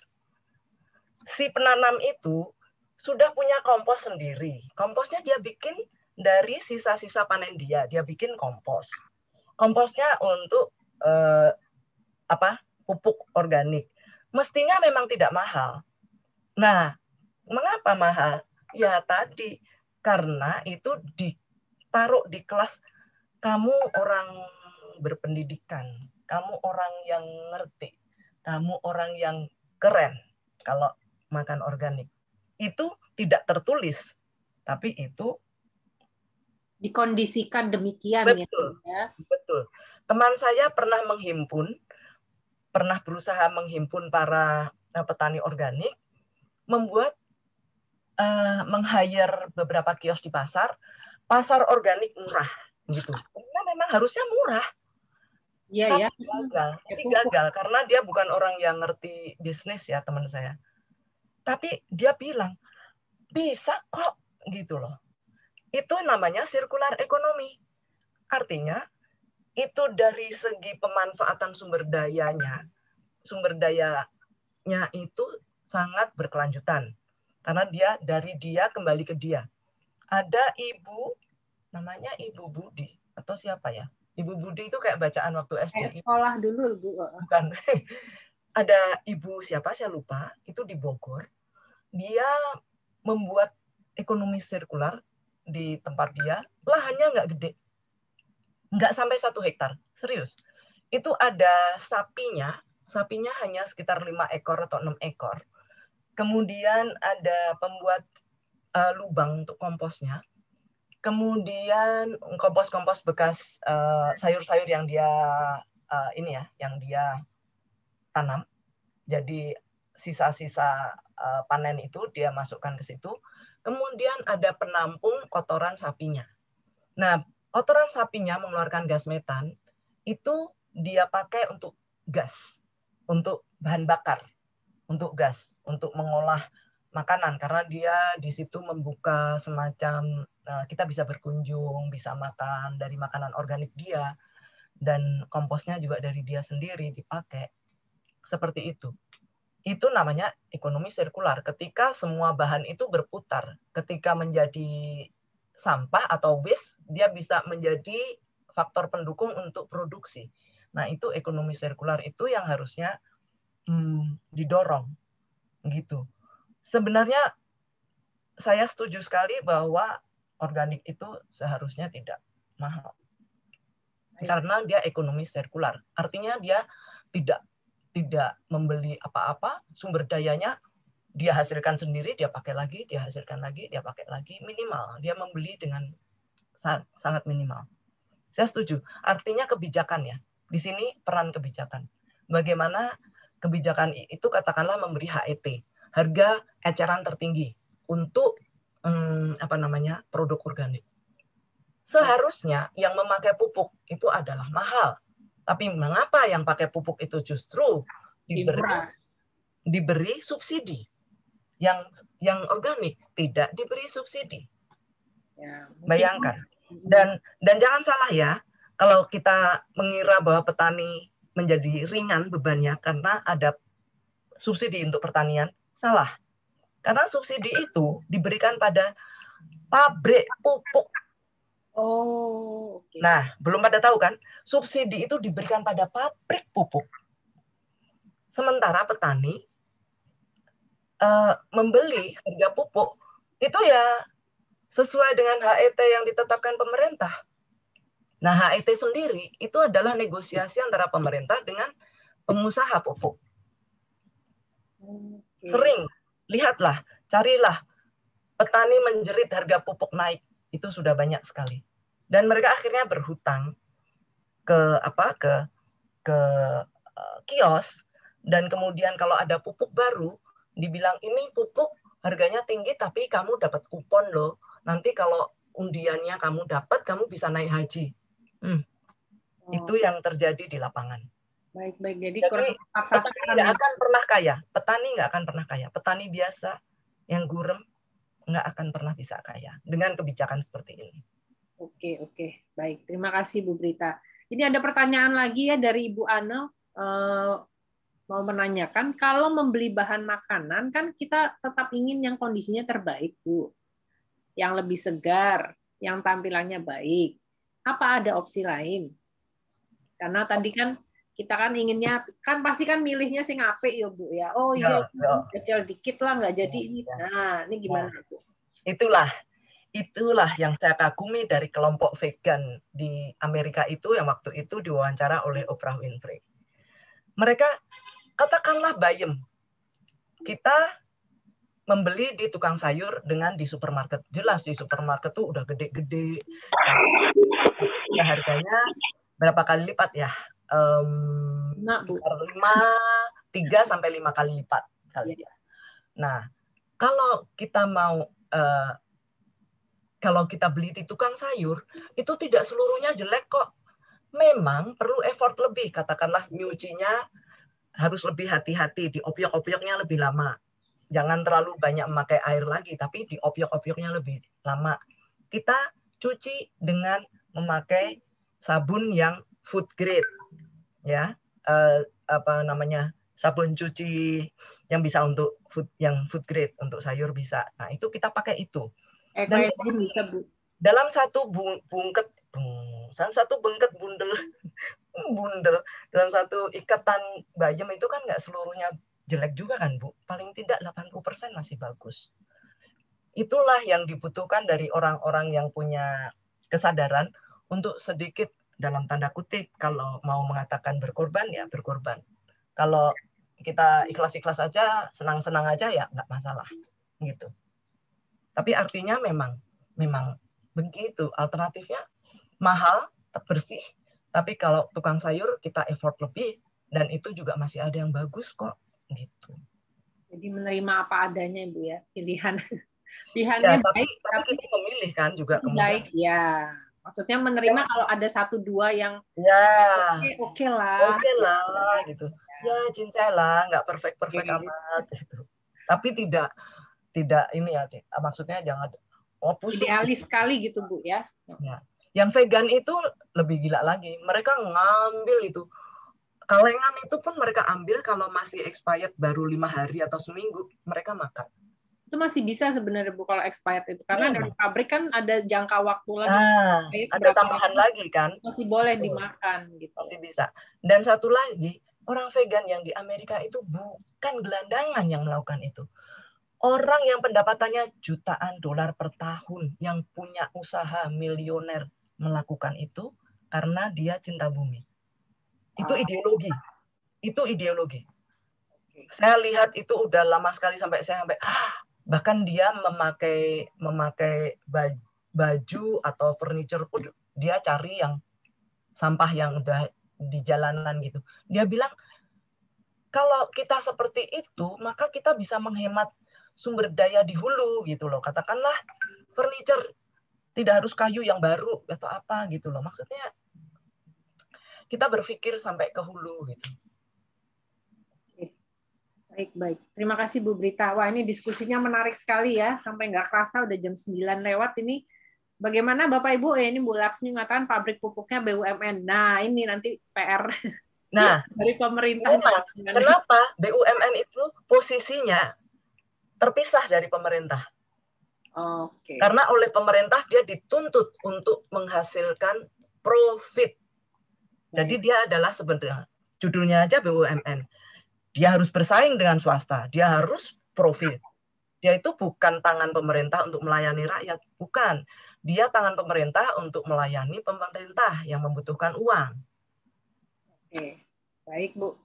Speaker 3: Si penanam itu sudah punya kompos sendiri. Komposnya dia bikin dari sisa-sisa panen dia bikin kompos. Komposnya untuk pupuk organik. Mestinya memang tidak mahal. Nah, mengapa mahal? Ya tadi, karena itu ditaruh di kelas kamu orang berpendidikan, kamu orang yang ngerti, kamu orang yang keren kalau makan organik. Itu tidak tertulis, tapi itu
Speaker 2: dikondisikan demikian.
Speaker 3: Betul, ya. Betul. Teman saya pernah berusaha menghimpun para petani organik, membuat meng-hire beberapa kios di pasar organik murah gitu. Karena memang harusnya murah.
Speaker 2: Iya ya.
Speaker 3: Gagal karena dia bukan orang yang ngerti bisnis ya teman saya. Tapi dia bilang bisa kok gitu loh. Itu namanya sirkular ekonomi. Artinya itu dari segi pemanfaatan sumber dayanya itu sangat berkelanjutan. Karena dari dia kembali ke dia. Ada ibu, namanya Ibu Budi, atau siapa ya? Ibu Budi itu kayak bacaan waktu SD.
Speaker 2: Sekolah dulu, Bu.
Speaker 3: Bukan. Ada ibu siapa, saya lupa, itu di Bogor. Dia membuat ekonomi sirkular di tempat dia, lahannya nggak gede. Nggak sampai 1 hektar, serius. Itu ada sapinya hanya sekitar 5 ekor atau 6 ekor. Kemudian ada pembuat lubang untuk komposnya. Kemudian kompos-kompos bekas sayur-sayur yang dia yang dia tanam. Jadi sisa-sisa panen itu dia masukkan ke situ. Kemudian ada penampung kotoran sapinya. Nah, kotoran sapinya mengeluarkan gas metan, itu dia pakai untuk gas, untuk bahan bakar, untuk gas, untuk mengolah makanan karena dia di situ membuka semacam kita bisa berkunjung, bisa makan dari makanan organik dia, dan komposnya juga dari dia sendiri dipakai. Seperti itu. Itu namanya ekonomi sirkular. Ketika semua bahan itu berputar, ketika menjadi sampah atau waste, dia bisa menjadi faktor pendukung untuk produksi. Nah, itu ekonomi sirkular itu yang harusnya didorong gitu. Sebenarnya saya setuju sekali bahwa organik itu seharusnya tidak mahal. Karena dia ekonomi sirkular. Artinya dia tidak membeli apa-apa, sumber dayanya dia hasilkan sendiri, dia pakai lagi, dia hasilkan lagi, dia pakai lagi, minimal. Dia membeli dengan sangat minimal. Saya setuju. Artinya kebijakan ya. Di sini peran kebijakan. Bagaimana kebijakan itu katakanlah memberi HET, harga eceran tertinggi untuk produk organik. Seharusnya yang memakai pupuk itu adalah mahal. Tapi mengapa yang pakai pupuk itu justru diberi subsidi? Yang organik tidak diberi subsidi. Ya, bayangkan. Dan jangan salah ya, kalau kita mengira bahwa petani menjadi ringan bebannya karena ada subsidi untuk pertanian, salah. Karena subsidi itu diberikan pada pabrik pupuk.
Speaker 2: Oh, okay.
Speaker 3: Nah, belum pada tahu kan, subsidi itu diberikan pada pabrik pupuk. Sementara petani membeli harga pupuk itu ya sesuai dengan HET yang ditetapkan pemerintah. Nah, HET sendiri itu adalah negosiasi antara pemerintah dengan pengusaha pupuk. Sering, lihatlah, carilah petani menjerit harga pupuk naik, itu sudah banyak sekali. Dan mereka akhirnya berhutang ke kios, dan kemudian kalau ada pupuk baru, dibilang ini pupuk harganya tinggi tapi kamu dapat kupon loh. Nanti kalau undiannya kamu dapat, kamu bisa naik haji. Itu yang terjadi di lapangan.
Speaker 2: Baik. Jadi
Speaker 3: petani nggak akan pernah kaya. Petani nggak akan pernah kaya. Petani biasa yang gurem nggak akan pernah bisa kaya dengan kebijakan seperti ini.
Speaker 2: Oke. Baik. Terima kasih Bu Brita. Ini ada pertanyaan lagi ya dari Ibu Ana. Mau menanyakan, kalau membeli bahan makanan kan kita tetap ingin yang kondisinya terbaik, Bu. Yang lebih segar, yang tampilannya baik. Apa ada opsi lain? Karena tadi kan kita kan inginnya, kan pasti kan milihnya sing apik ya Bu ya. Oh iya, kecil dikit lah, nggak jadi ini. Nah, ini gimana Bu?
Speaker 3: Itulah yang saya kagumi dari kelompok vegan di Amerika itu yang waktu itu diwawancara oleh Oprah Winfrey. Mereka katakanlah bayem. Kita membeli di tukang sayur dengan di supermarket. Jelas di supermarket tuh udah gede-gede. Nah, harganya berapa kali lipat ya? 3 sampai 5 kali lipat kali ya. Nah, kalau kita kalau kita beli di tukang sayur, itu tidak seluruhnya jelek kok. Memang perlu effort lebih, katakanlah nyucinya harus lebih hati-hati, diopiok-opioknya lebih lama. Jangan terlalu banyak memakai air lagi, tapi diopiok-opioknya lebih lama. Kita cuci dengan memakai sabun yang food grade, ya, sabun cuci yang bisa untuk food grade untuk sayur bisa. Nah, itu kita pakai itu. Dan
Speaker 2: bisa Bu.
Speaker 3: Dalam satu bungket bundel dalam satu ikatan bayam itu kan nggak seluruhnya jelek juga kan Bu, paling tidak 80% masih bagus. Itulah yang dibutuhkan dari orang-orang yang punya kesadaran untuk sedikit dalam tanda kutip, kalau mau mengatakan berkorban ya berkorban. Kalau kita ikhlas-ikhlas aja, senang-senang aja ya nggak masalah gitu. Tapi artinya memang begitu, alternatifnya mahal, bersih, tapi kalau tukang sayur kita effort lebih, dan itu juga masih ada yang bagus kok, gitu.
Speaker 2: Jadi menerima apa adanya, Bu ya, pilihannya
Speaker 3: ya, baik, tapi kita memilih kan juga
Speaker 2: kemudian. Baik, ya. Maksudnya menerima kalau ada 1-2 yang oke lah,
Speaker 3: gitu. Ya, cincai lah, nggak perfect amat, gitu. Tapi tidak tidak ini ya, maksudnya jangan pusing.
Speaker 2: Idealis sekali gitu Bu ya.
Speaker 3: Ya. Yang vegan itu lebih gila lagi. Mereka ngambil itu. Kalengan itu pun mereka ambil kalau masih expired baru 5 hari atau seminggu, mereka makan.
Speaker 2: Itu masih bisa sebenarnya Bu kalau expired itu. Karena dari pabrik kan ada jangka waktu lagi.
Speaker 3: Ada tambahan lagi kan.
Speaker 2: Masih boleh dimakan gitu.
Speaker 3: Masih bisa. Dan satu lagi, orang vegan yang di Amerika itu bukan gelandangan yang melakukan itu. Orang yang pendapatannya jutaan dolar per tahun, yang punya usaha milioner melakukan itu karena dia cinta bumi. Itu ideologi. Itu ideologi. Saya lihat itu udah lama sekali sampai bahkan dia memakai baju atau furniture pun dia cari yang sampah yang udah di jalanan gitu. Dia bilang kalau kita seperti itu maka kita bisa menghemat sumber daya di hulu gitu loh. Katakanlah furniture tidak harus kayu yang baru atau apa gitu loh. Maksudnya kita berpikir sampai ke hulu gitu.
Speaker 2: Baik. Terima kasih Bu Brita. Wah, ini diskusinya menarik sekali ya. Sampai nggak kerasa udah jam 9 lewat ini. Bagaimana Bapak Ibu? Ini Bu Laksmi mengatakan pabrik pupuknya BUMN. Nah, ini nanti PR dari pemerintah.
Speaker 3: Kenapa BUMN itu posisinya terpisah dari pemerintah?
Speaker 2: Oke.
Speaker 3: Karena oleh pemerintah dia dituntut untuk menghasilkan profit. Jadi dia adalah sebenarnya judulnya aja BUMN. Dia harus bersaing dengan swasta. Dia harus profit. Dia itu bukan tangan pemerintah untuk melayani rakyat. Bukan. Dia tangan pemerintah untuk melayani pemerintah yang membutuhkan uang.
Speaker 2: Oke. Baik, Bu.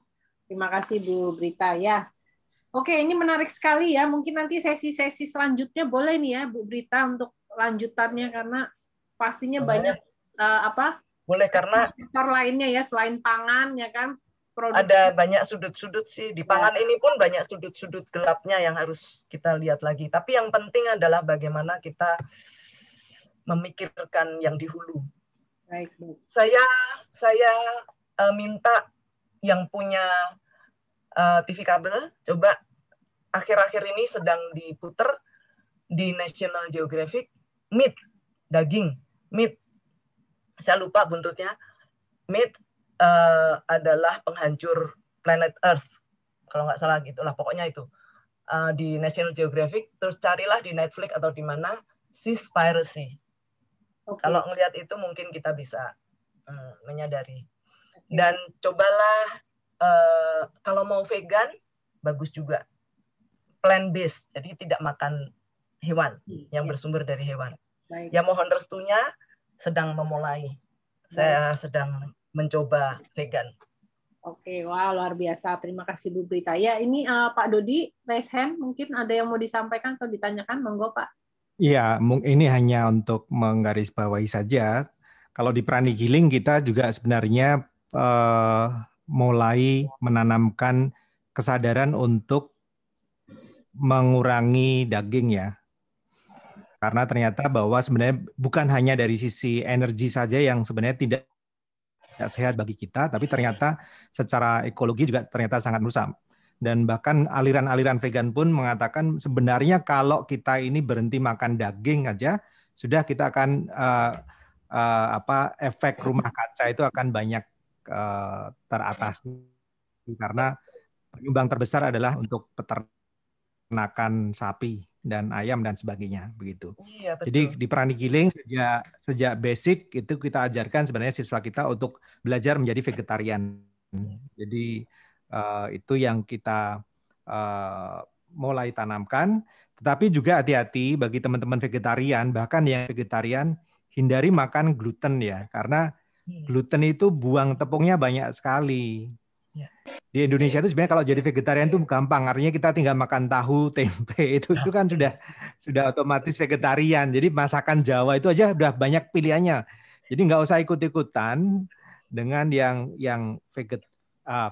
Speaker 2: Terima kasih, Bu Brita. Ya. Oke, ini menarik sekali ya. Mungkin nanti sesi-sesi selanjutnya boleh nih ya, Bu Brita, untuk lanjutannya. Karena pastinya banyak
Speaker 3: boleh karena
Speaker 2: sektor lainnya ya, selain pangan, ya kan?
Speaker 3: Ada banyak sudut-sudut sih. Di pangan ini pun banyak sudut-sudut gelapnya yang harus kita lihat lagi. Tapi yang penting adalah bagaimana kita memikirkan yang di hulu.
Speaker 2: Baik.
Speaker 3: Saya minta yang punya TV kabel, coba akhir-akhir ini sedang diputer di National Geographic, meat, daging, meat. Saya lupa buntutnya. Meat adalah penghancur planet Earth, kalau nggak salah gitulah, pokoknya itu di National Geographic. Terus carilah di Netflix atau di mana Seaspiracy. Kalau ngelihat itu mungkin kita bisa menyadari. Dan cobalah kalau mau vegan bagus juga plant based, jadi tidak makan hewan yang bersumber dari hewan. Ya mohon restunya, sedang memulai. Saya sedang mencoba vegan.
Speaker 2: Oke, wah luar biasa. Terima kasih Bu Brita. Ya, ini Pak Dodi, raise hand. Mungkin ada yang mau disampaikan atau ditanyakan, monggo Pak.
Speaker 4: Iya, ini hanya untuk menggarisbawahi saja. Kalau di Prani Giling kita juga sebenarnya mulai menanamkan kesadaran untuk mengurangi daging ya. Karena ternyata bahwa sebenarnya bukan hanya dari sisi energi saja yang sebenarnya tidak sehat bagi kita, tapi ternyata secara ekologi juga ternyata sangat merusak. Dan bahkan aliran-aliran vegan pun mengatakan sebenarnya kalau kita ini berhenti makan daging aja, sudah kita akan efek rumah kaca itu akan banyak teratasi. Karena penyumbang terbesar adalah untuk peternakan sapi dan ayam dan sebagainya begitu.
Speaker 3: Iya,
Speaker 4: jadi di Prani Giling sejak basic itu kita ajarkan sebenarnya siswa kita untuk belajar menjadi vegetarian. Jadi itu yang kita mulai tanamkan. Tetapi juga hati-hati bagi teman-teman vegetarian, bahkan yang vegetarian hindari makan gluten ya, karena gluten itu buang tepungnya banyak sekali. Di Indonesia itu sebenarnya kalau jadi vegetarian itu gampang, artinya kita tinggal makan tahu, tempe, itu kan sudah otomatis vegetarian. Jadi masakan Jawa itu aja udah banyak pilihannya. Jadi nggak usah ikut-ikutan dengan yang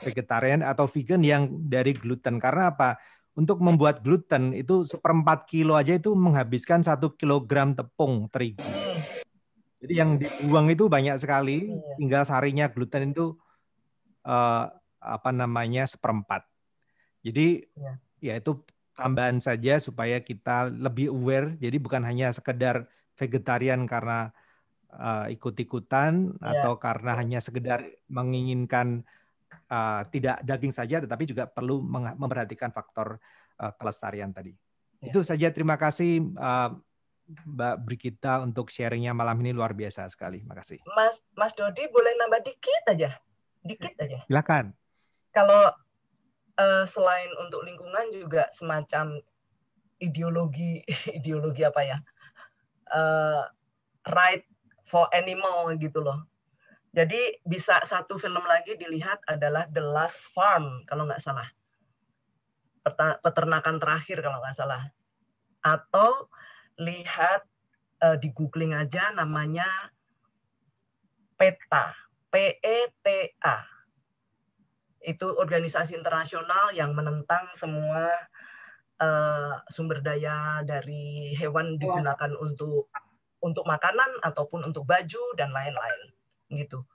Speaker 4: vegetarian atau vegan yang dari gluten. Karena apa? Untuk membuat gluten itu 1/4 kilo aja itu menghabiskan 1 kilogram tepung terigu. Jadi yang dibuang itu banyak sekali, tinggal sarinya gluten itu 1/4. Jadi ya itu tambahan saja supaya kita lebih aware. Jadi bukan hanya sekedar vegetarian karena ikut-ikutan atau karena hanya sekedar menginginkan tidak daging saja, tetapi juga perlu memperhatikan faktor kelestarian tadi. Itu saja. Terima kasih Mbak Brigita untuk sharingnya malam ini, luar biasa sekali. Makasih.
Speaker 3: Mas Dodi boleh nambah dikit aja.
Speaker 4: Silakan.
Speaker 3: Kalau selain untuk lingkungan juga semacam ideologi apa ya? Right for animal gitu loh. Jadi bisa satu film lagi dilihat adalah The Last Farm kalau nggak salah. Peternakan terakhir kalau nggak salah. Atau lihat di googling aja namanya PETA, PETA. Itu organisasi internasional yang menentang semua sumber daya dari hewan digunakan untuk makanan ataupun untuk baju dan lain-lain gitu.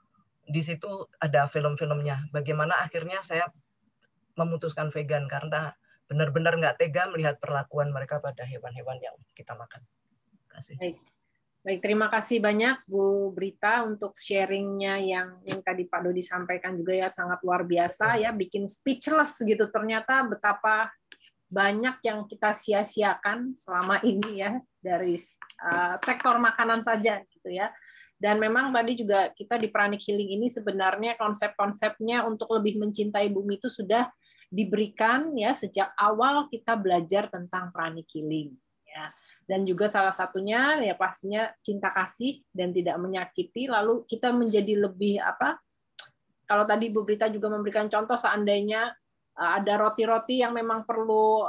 Speaker 3: Di situ ada film-filmnya. Bagaimana akhirnya saya memutuskan vegan karena benar-benar nggak tega melihat perlakuan mereka pada hewan-hewan yang kita makan. Terima kasih.
Speaker 2: Baik, terima kasih banyak Bu Brita untuk sharingnya yang tadi Pak Dodi sampaikan juga ya, sangat luar biasa ya, bikin speechless gitu. Ternyata betapa banyak yang kita sia-siakan selama ini ya dari sektor makanan saja gitu ya. Dan memang tadi juga kita di Pranic Healing ini sebenarnya konsep-konsepnya untuk lebih mencintai bumi itu sudah diberikan ya sejak awal kita belajar tentang Pranic Healing ya. Dan juga salah satunya ya pastinya cinta kasih dan tidak menyakiti, lalu kita menjadi lebih kalau tadi Bu Brita juga memberikan contoh seandainya ada roti-roti yang memang perlu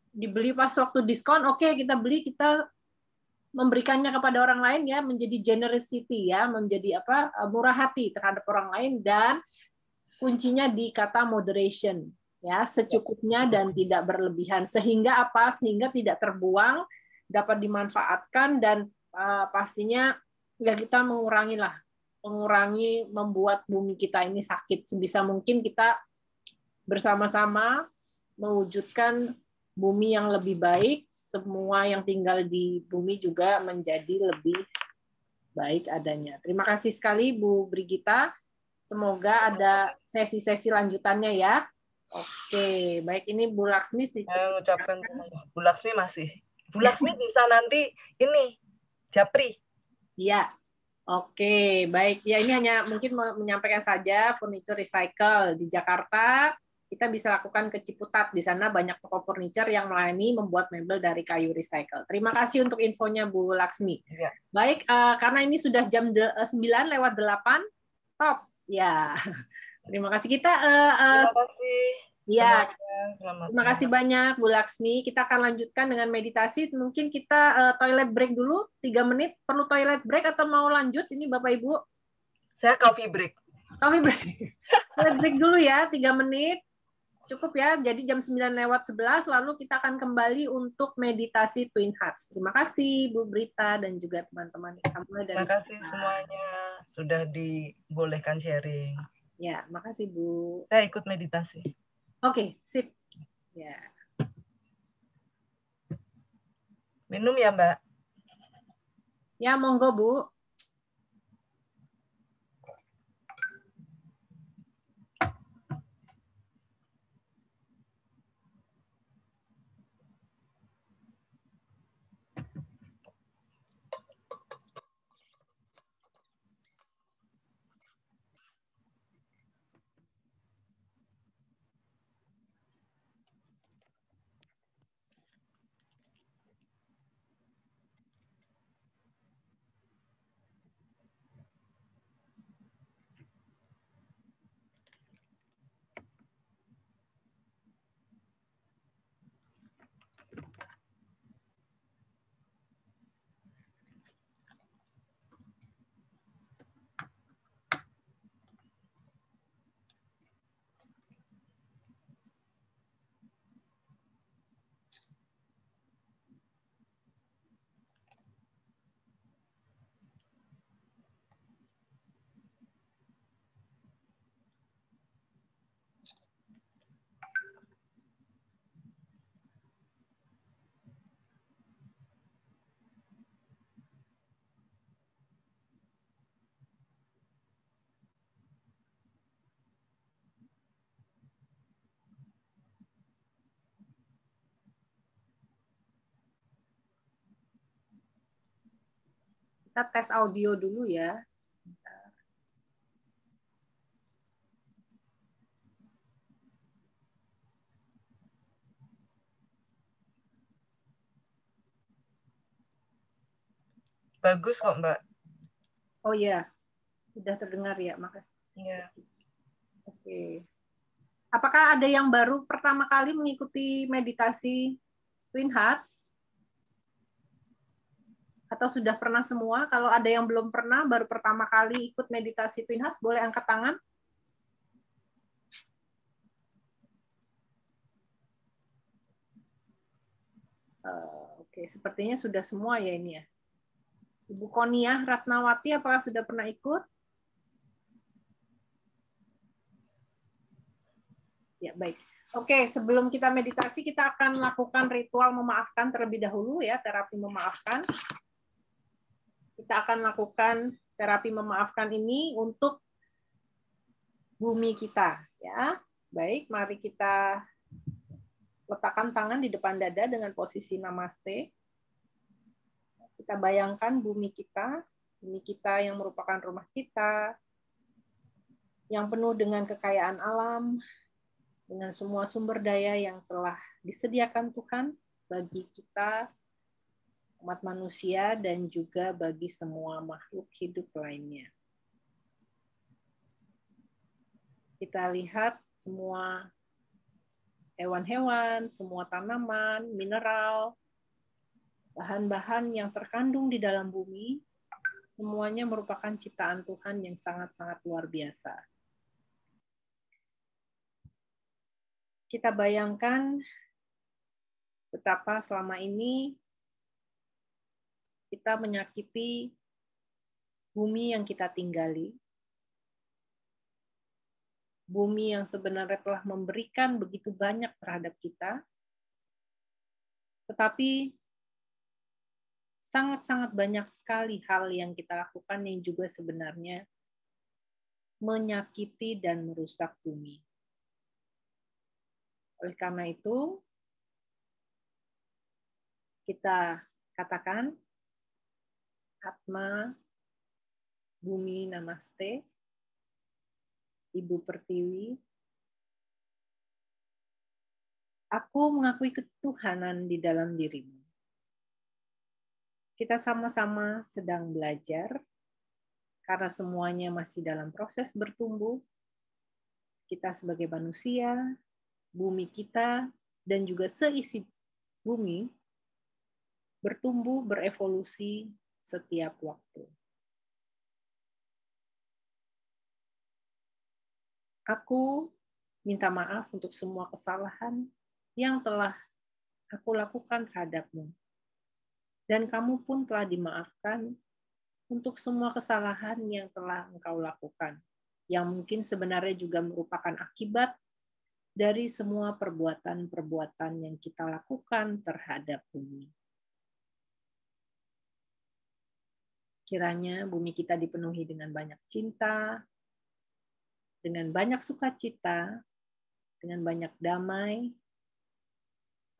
Speaker 2: dibeli pas waktu diskon, oke, kita beli, kita memberikannya kepada orang lain ya, menjadi generosity ya, menjadi murah hati terhadap orang lain, dan kuncinya di kata moderation ya, secukupnya dan tidak berlebihan, sehingga sehingga tidak terbuang, dapat dimanfaatkan, dan pastinya ya kita mengurangi membuat bumi kita ini sakit. Sebisa mungkin kita bersama-sama mewujudkan bumi yang lebih baik, semua yang tinggal di bumi juga menjadi lebih baik adanya. Terima kasih sekali Bu Brigita. Semoga ada sesi-sesi lanjutannya ya. Oke, baik, ini Bu Laksmi.
Speaker 3: Saya ucapkan Bu Laksmi masih. Bu Laksmi bisa nanti ini japri.
Speaker 2: Iya. Oke, baik. Ya, ini hanya mungkin menyampaikan saja furniture recycle di Jakarta. Kita bisa lakukan ke Ciputat. Di sana banyak toko furniture yang melayani membuat mebel dari kayu recycle. Terima kasih untuk infonya Bu Laksmi. Ya. Baik, karena ini sudah jam 9:08. Top. Ya. Terima kasih.
Speaker 3: Terima kasih.
Speaker 2: Ya, terima kasih banyak Bu Laksmi. Kita akan lanjutkan dengan meditasi. Mungkin kita toilet break dulu 3 menit. Perlu toilet break atau mau lanjut ini Bapak Ibu?
Speaker 3: Saya coffee break.
Speaker 2: Coffee break. Toilet break dulu ya 3 menit. Cukup ya. Jadi jam 9:11 lalu kita akan kembali untuk meditasi Twin Hearts. Terima kasih Bu Brita dan juga teman-teman.
Speaker 3: Terima kasih semuanya sudah dibolehkan sharing.
Speaker 2: Ya, makasih Bu.
Speaker 3: Saya ikut meditasi.
Speaker 2: Oke, sip. Ya.
Speaker 3: Minum ya, Mbak?
Speaker 2: Ya, monggo, Bu. Kita tes audio dulu ya.
Speaker 3: Bagus kok, Mbak.
Speaker 2: Oh ya, sudah terdengar ya, makasih.
Speaker 3: Iya.
Speaker 2: Oke. Apakah ada yang baru pertama kali mengikuti meditasi Twin Hearts? Atau sudah pernah semua? Kalau ada yang belum pernah, baru pertama kali ikut meditasi Twin Hearts, boleh angkat tangan. Oke, sepertinya sudah semua ya ini ya. Ibu Koniah Ratnawati, apakah sudah pernah ikut? Ya, baik. Oke, sebelum kita meditasi, kita akan lakukan ritual memaafkan terlebih dahulu ya, terapi memaafkan. Kita akan lakukan terapi memaafkan ini untuk bumi kita ya. Baik, mari kita letakkan tangan di depan dada dengan posisi namaste. Kita bayangkan bumi kita yang merupakan rumah kita, yang penuh dengan kekayaan alam, dengan semua sumber daya yang telah disediakan Tuhan bagi kita, umat manusia, dan juga bagi semua makhluk hidup lainnya. Kita lihat semua hewan-hewan, semua tanaman, mineral, bahan-bahan yang terkandung di dalam bumi, semuanya merupakan ciptaan Tuhan yang sangat-sangat luar biasa. Kita bayangkan betapa selama ini kita menyakiti bumi yang kita tinggali, bumi yang sebenarnya telah memberikan begitu banyak terhadap kita, tetapi sangat-sangat banyak sekali hal yang kita lakukan yang juga sebenarnya menyakiti dan merusak bumi. Oleh karena itu, kita katakan, Atma, Bumi, Namaste, Ibu Pertiwi, aku mengakui ketuhanan di dalam dirimu. Kita sama-sama sedang belajar, karena semuanya masih dalam proses bertumbuh. Kita sebagai manusia, bumi kita, dan juga seisi bumi, bertumbuh, berevolusi setiap waktu. Aku minta maaf untuk semua kesalahan yang telah aku lakukan terhadapmu. Dan kamu pun telah dimaafkan untuk semua kesalahan yang telah engkau lakukan, yang mungkin sebenarnya juga merupakan akibat dari semua perbuatan-perbuatan yang kita lakukan terhadap bumi. Kiranya bumi kita dipenuhi dengan banyak cinta, dengan banyak sukacita, dengan banyak damai,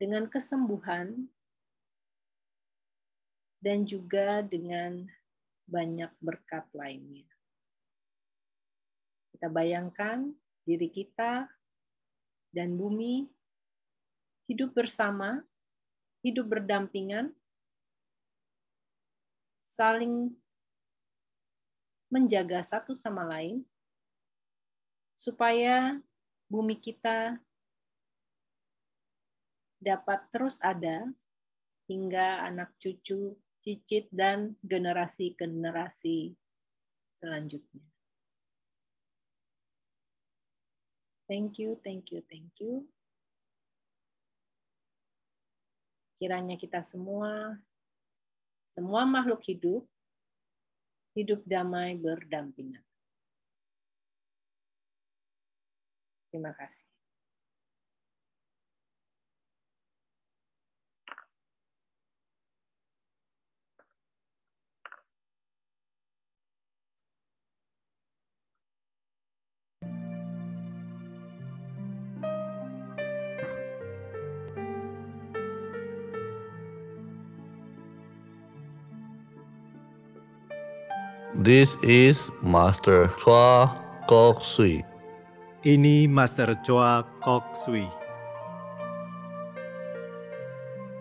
Speaker 2: dengan kesembuhan, dan juga dengan banyak berkat lainnya. Kita bayangkan diri kita dan bumi hidup bersama, hidup berdampingan, saling menjaga satu sama lain, supaya bumi kita dapat terus ada hingga anak cucu, cicit, dan generasi-generasi selanjutnya. Thank you, thank you, thank you. Kiranya kita semua makhluk hidup damai berdampingan. Terima kasih.
Speaker 5: This is Master Chua Kok Sui.
Speaker 4: Ini Master Chua Kok Sui.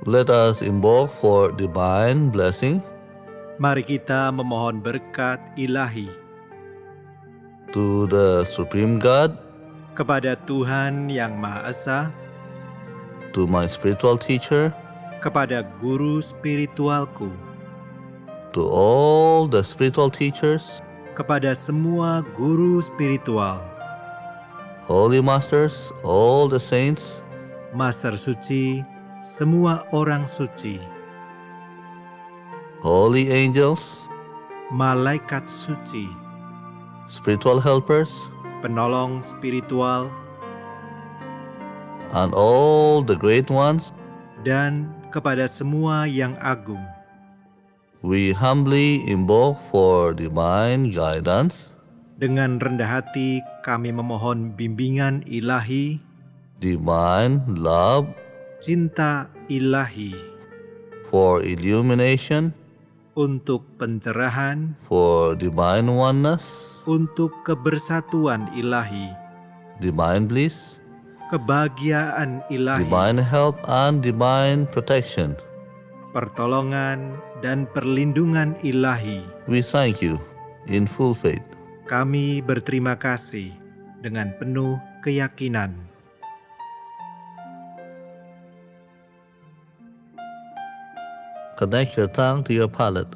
Speaker 5: Let us invoke for divine blessing
Speaker 4: Mari kita memohon berkat ilahi
Speaker 5: to the Supreme God,
Speaker 4: kepada Tuhan Yang Maha Esa,
Speaker 5: to my spiritual teacher,
Speaker 4: kepada guru spiritualku,
Speaker 5: to all the spiritual teachers,
Speaker 4: kepada semua guru spiritual,
Speaker 5: holy masters, all the saints,
Speaker 4: Master Suci, semua orang suci,
Speaker 5: holy angels,
Speaker 4: malaikat suci,
Speaker 5: spiritual helpers,
Speaker 4: penolong spiritual,
Speaker 5: and all the great ones.
Speaker 4: dan kepada semua yang agung.
Speaker 5: We humbly invoke for divine guidance,
Speaker 4: Dengan rendah hati kami memohon bimbingan ilahi,
Speaker 5: divine love,
Speaker 4: cinta ilahi,
Speaker 5: for illumination,
Speaker 4: untuk pencerahan,
Speaker 5: for divine oneness,
Speaker 4: untuk kebersatuan ilahi,
Speaker 5: divine bliss,
Speaker 4: kebahagiaan ilahi,
Speaker 5: divine help, and divine protection.
Speaker 4: pertolongan dan perlindungan ilahi.
Speaker 5: We thank you in full faith.
Speaker 4: Kami berterima kasih dengan penuh keyakinan.
Speaker 5: Connect your tongue to your palate.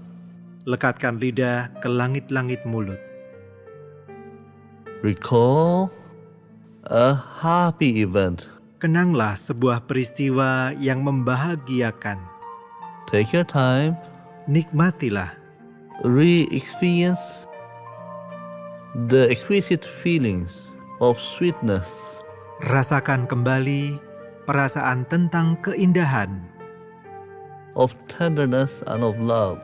Speaker 4: Lekatkan lidah ke langit-langit mulut.
Speaker 5: Recall a happy event.
Speaker 4: Kenanglah sebuah peristiwa yang membahagiakan.
Speaker 5: Take your time.
Speaker 4: Nikmatilah.
Speaker 5: Re-experience the exquisite feelings of sweetness,
Speaker 4: Rasakan kembali perasaan tentang keindahan,
Speaker 5: of tenderness, and of love.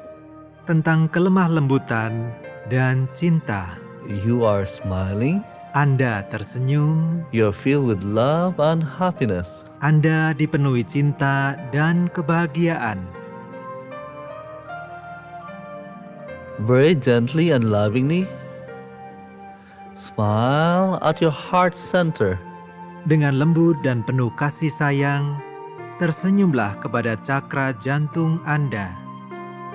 Speaker 4: tentang kelemah lembutan dan cinta.
Speaker 5: You are smiling.
Speaker 4: Anda tersenyum,
Speaker 5: You are filled with love and happiness.
Speaker 4: Anda dipenuhi cinta dan kebahagiaan.
Speaker 5: Very gently and lovingly, smile at your heart center.
Speaker 4: Dengan lembut dan penuh kasih sayang, tersenyumlah kepada cakra jantung Anda.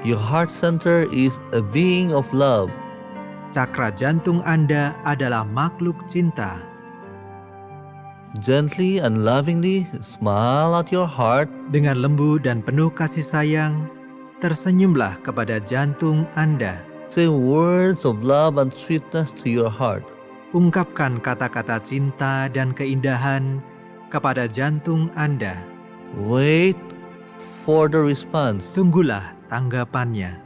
Speaker 5: Your heart center is a being of love.
Speaker 4: Cakra jantung Anda adalah makhluk cinta.
Speaker 5: Gently and lovingly smile at your heart.
Speaker 4: Dengan lembut dan penuh kasih sayang, tersenyumlah kepada jantung Anda.
Speaker 5: Say words of love and sweetness to your heart.
Speaker 4: Ungkapkan kata-kata cinta dan keindahan kepada jantung Anda.
Speaker 5: Wait for the response.
Speaker 4: Tunggulah tanggapannya.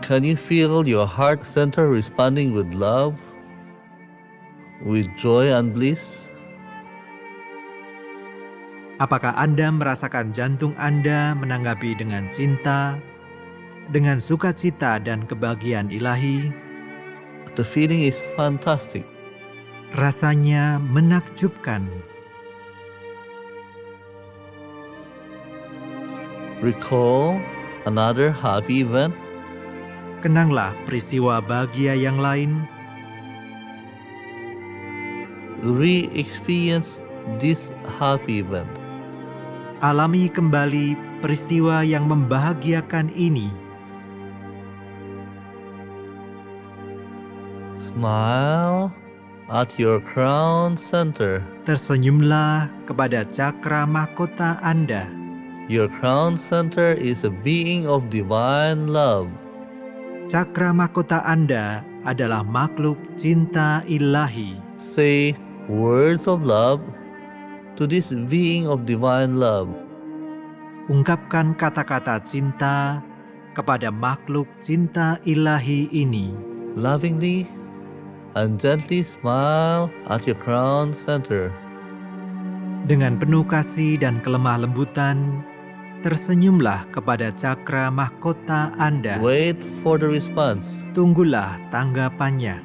Speaker 5: Can you feel your heart center responding with love, with joy and bliss?
Speaker 4: Apakah Anda merasakan jantung Anda menanggapi dengan cinta, dengan sukacita dan kebahagiaan ilahi?
Speaker 5: The feeling is fantastic.
Speaker 4: Rasanya menakjubkan.
Speaker 5: Recall another happy event.
Speaker 4: Kenanglah peristiwa bahagia yang lain.
Speaker 5: Re-experience this happy event.
Speaker 4: Alami kembali peristiwa yang membahagiakan ini.
Speaker 5: Smile at your crown center.
Speaker 4: Tersenyumlah kepada cakra mahkota Anda.
Speaker 5: Your crown center is a being of divine love.
Speaker 4: Cakra mahkota Anda adalah makhluk cinta ilahi.
Speaker 5: Say words of love to this being of divine love.
Speaker 4: Ungkapkan kata-kata cinta kepada makhluk cinta ilahi ini.
Speaker 5: Lovingly and gently smile at your crown center.
Speaker 4: Dengan penuh kasih dan kelemah lembutan, tersenyumlah kepada cakra mahkota Anda.
Speaker 5: Wait for the response.
Speaker 4: Tunggulah tanggapannya.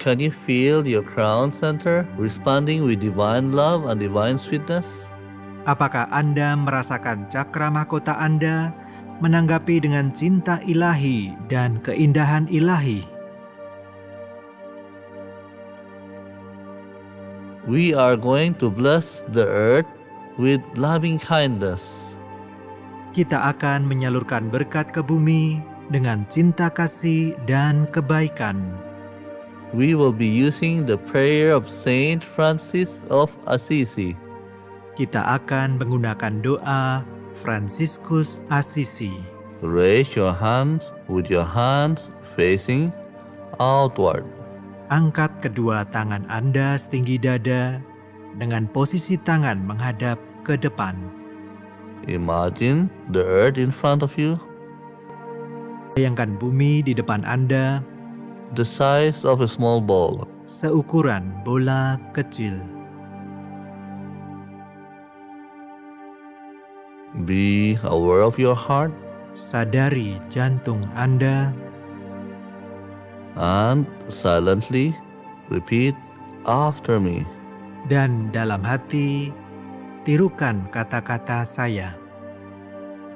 Speaker 5: Can you feel your crown center responding with divine love and divine sweetness?
Speaker 4: Apakah Anda merasakan cakra mahkota Anda menanggapi dengan cinta ilahi dan keindahan ilahi?
Speaker 5: We are going to bless the earth with loving kindness.
Speaker 4: Kita akan menyalurkan berkat ke bumi dengan cinta kasih dan kebaikan.
Speaker 5: We will be using the prayer of Saint Francis of Assisi.
Speaker 4: Kita akan menggunakan doa Fransiskus Assisi.
Speaker 5: Raise your hands with your hands facing outward.
Speaker 4: Angkat kedua tangan Anda setinggi dada dengan posisi tangan menghadap ke depan.
Speaker 5: Imagine the earth in front of you,
Speaker 4: Bayangkan bumi di depan Anda
Speaker 5: the size of a small ball.
Speaker 4: seukuran bola kecil.
Speaker 5: Be aware of your heart
Speaker 4: Sadari jantung Anda
Speaker 5: and silently repeat after me.
Speaker 4: dan dalam hati tirukan kata-kata saya.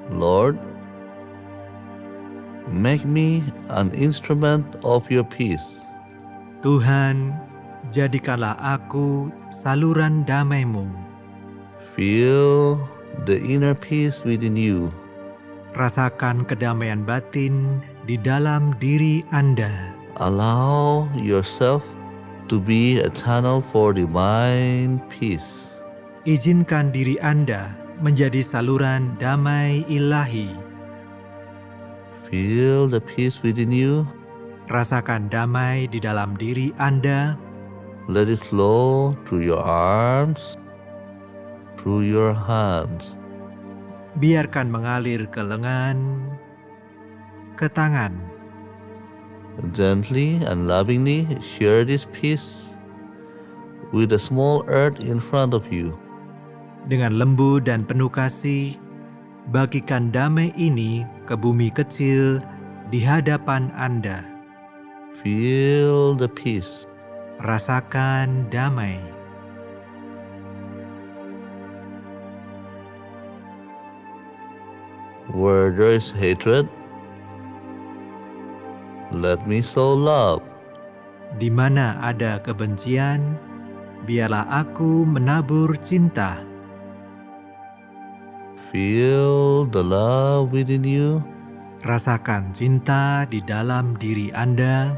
Speaker 5: Lord, make me an instrument of your peace.
Speaker 4: Tuhan, jadikanlah aku saluran damai-Mu.
Speaker 5: Feel the inner peace within you.
Speaker 4: Rasakan kedamaian batin di dalam diri Anda.
Speaker 5: Allow yourself to be a channel for divine peace.
Speaker 4: Izinkan diri Anda menjadi saluran damai ilahi.
Speaker 5: Feel the peace within you.
Speaker 4: Rasakan damai di dalam diri Anda.
Speaker 5: Let it flow through your arms, through your hands.
Speaker 4: Biarkan mengalir ke lengan, ke tangan.
Speaker 5: Gently and lovingly share this peace with the small earth in front of you.
Speaker 4: Dengan lembut dan penuh kasih, bagikan damai ini ke bumi kecil di hadapan Anda.
Speaker 5: Feel the peace.
Speaker 4: Rasakan damai.
Speaker 5: Where there is hatred, let me sow love.
Speaker 4: Di mana ada kebencian, biarlah aku menabur cinta.
Speaker 5: Feel the love within you.
Speaker 4: Rasakan cinta di dalam diri Anda.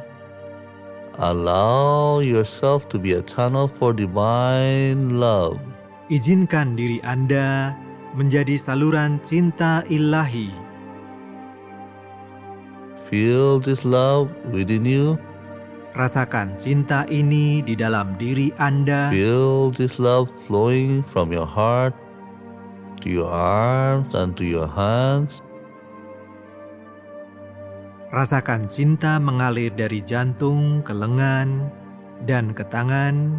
Speaker 5: Allow yourself to be a channel for divine love.
Speaker 4: Izinkan diri Anda menjadi saluran cinta ilahi.
Speaker 5: Feel this love within you.
Speaker 4: Rasakan cinta ini di dalam diri Anda.
Speaker 5: Feel this love flowing from your heart to your arms and to your hands.
Speaker 4: Rasakan cinta mengalir dari jantung ke lengan dan ke tangan,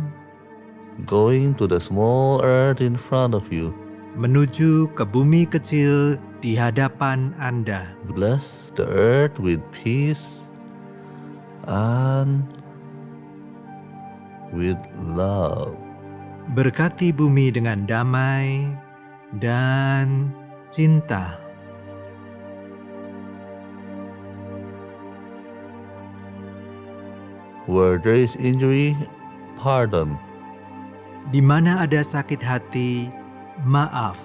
Speaker 5: Going to the small earth in front of you.
Speaker 4: menuju ke bumi kecil di hadapan Anda.
Speaker 5: Bless the earth with peace and with love.
Speaker 4: Berkati bumi dengan damai dan cinta.
Speaker 5: Where there is injury, pardon.
Speaker 4: Di mana ada sakit hati, maaf.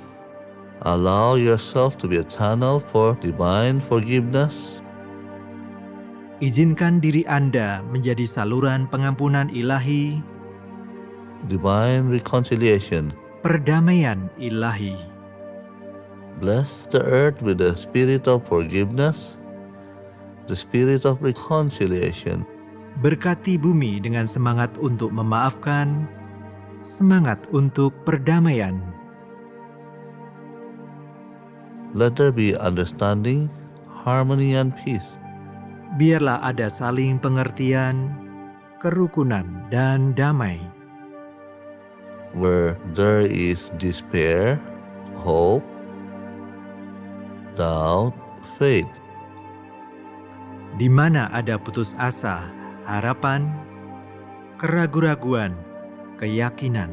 Speaker 5: Allow yourself to be a channel for divine forgiveness.
Speaker 4: Izinkan diri Anda menjadi saluran pengampunan ilahi,
Speaker 5: Divine reconciliation.
Speaker 4: perdamaian ilahi.
Speaker 5: Bless the earth with the spirit of forgiveness, the spirit of reconciliation.
Speaker 4: Berkati bumi dengan semangat untuk memaafkan, semangat untuk perdamaian.
Speaker 5: Let there be understanding, harmony, and peace.
Speaker 4: Biarlah ada saling pengertian, kerukunan, dan damai.
Speaker 5: Where there is despair, hope, doubt, faith.
Speaker 4: Di mana ada putus asa, harapan, keraguan-raguan, keyakinan.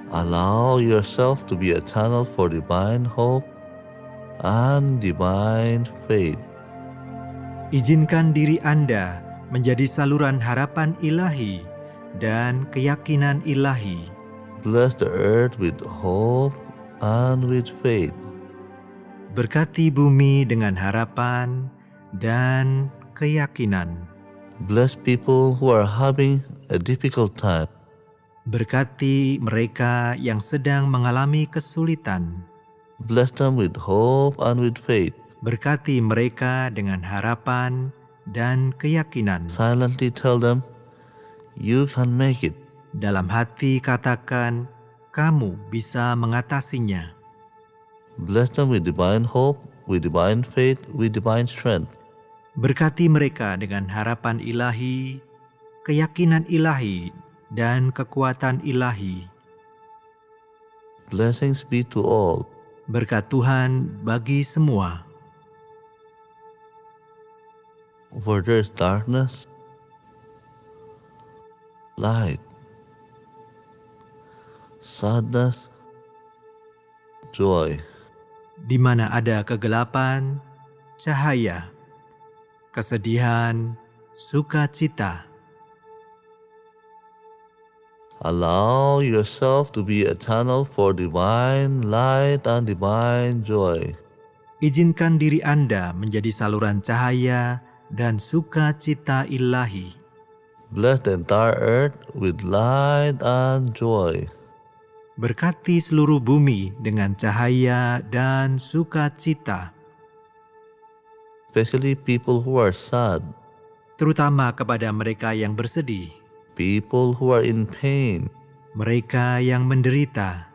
Speaker 5: Allow yourself to be a channel for divine hope and divine faith.
Speaker 4: Izinkan diri Anda menjadi saluran harapan ilahi dan keyakinan ilahi.
Speaker 5: Bless the earth with hope and with faith.
Speaker 4: Berkati bumi dengan harapan dan keyakinan.
Speaker 5: Bless people who are having a difficult time.
Speaker 4: Berkati mereka yang sedang mengalami kesulitan.
Speaker 5: Bless them with hope and with faith.
Speaker 4: Berkati mereka dengan harapan dan keyakinan.
Speaker 5: Silently tell them, you can make it.
Speaker 4: Dalam hati katakan, kamu bisa mengatasinya.
Speaker 5: Bless them with divine hope, with divine faith, with divine strength.
Speaker 4: Berkati mereka dengan harapan ilahi, keyakinan ilahi, dan kekuatan ilahi.
Speaker 5: Blessings be to all.
Speaker 4: Berkat Tuhan bagi semua.
Speaker 5: Where there is darkness, light. Sadness, joy.
Speaker 4: Di mana ada kegelapan, cahaya. Kesedihan, sukacita.
Speaker 5: Allow yourself to be a channel for divine light and divine joy.
Speaker 4: Izinkan diri Anda menjadi saluran cahaya dan sukacita ilahi.
Speaker 5: Bless the entire earth with light and joy.
Speaker 4: Berkati seluruh bumi dengan cahaya dan sukacita.
Speaker 5: Especially people who are sad.
Speaker 4: Terutama kepada mereka yang bersedih.
Speaker 5: People who are in pain.
Speaker 4: Mereka yang menderita.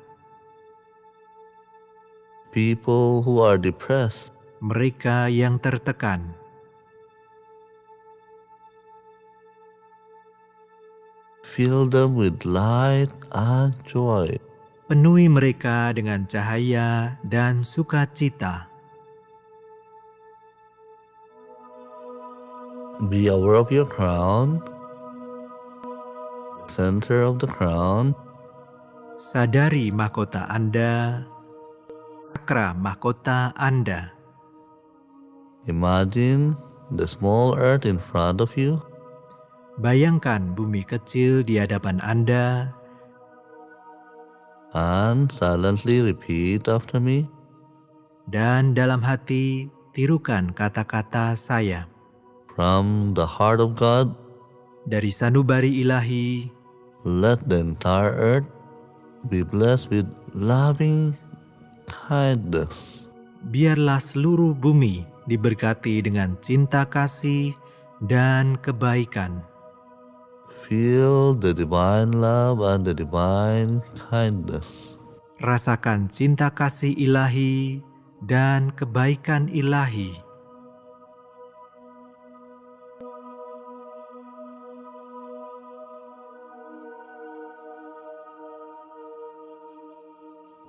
Speaker 5: People who are depressed.
Speaker 4: Mereka yang tertekan.
Speaker 5: Fill them with light and joy.
Speaker 4: Penuhi mereka dengan cahaya dan sukacita.
Speaker 5: Be aware of your crown, center of the crown.
Speaker 4: Sadari mahkota Anda, cakra mahkota Anda.
Speaker 5: Imagine the small earth in front of you.
Speaker 4: Bayangkan bumi kecil di hadapan Anda.
Speaker 5: And silently repeat after me.
Speaker 4: Dan dalam hati, tirukan kata-kata saya.
Speaker 5: From the heart of God,
Speaker 4: dari sanubari ilahi,
Speaker 5: let the entire earth be blessed with loving kindness.
Speaker 4: Biarlah seluruh bumi diberkati dengan cinta kasih dan kebaikan.
Speaker 5: Feel the divine love and the divine kindness.
Speaker 4: Rasakan cinta kasih ilahi dan kebaikan ilahi.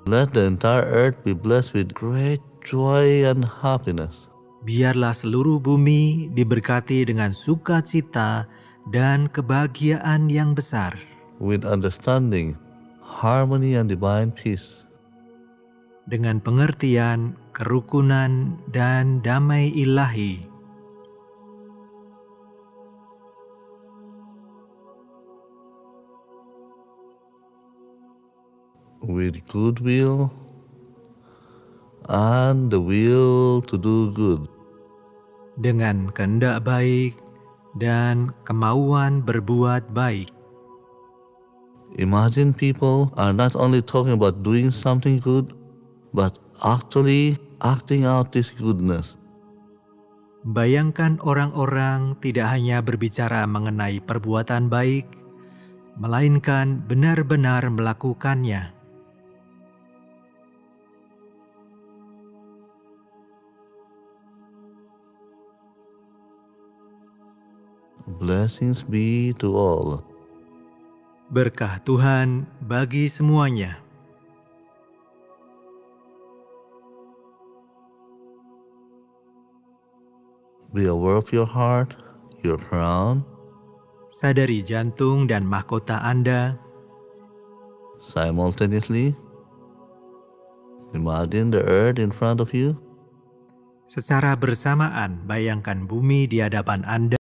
Speaker 5: Let the entire earth be blessed with great joy and happiness.
Speaker 4: Biarlah seluruh bumi diberkati dengan sukacita dan kebahagiaan yang besar.
Speaker 5: With understanding, harmony and divine peace.
Speaker 4: Dengan pengertian, kerukunan, dan damai ilahi.
Speaker 5: With goodwill and the will to do good.
Speaker 4: Dengan kehendak baik dan kemauan berbuat baik.
Speaker 5: Imagine people are not only talking about doing something good, but actually acting out this goodness.
Speaker 4: Bayangkan orang-orang tidak hanya berbicara mengenai perbuatan baik, melainkan benar-benar melakukannya.
Speaker 5: Blessings be to all.
Speaker 4: Berkah Tuhan bagi semuanya.
Speaker 5: Be aware of your heart, your crown.
Speaker 4: Sadari jantung dan mahkota Anda.
Speaker 5: Simultaneously, imagine the earth in front of you.
Speaker 4: Secara bersamaan, bayangkan bumi di hadapan Anda.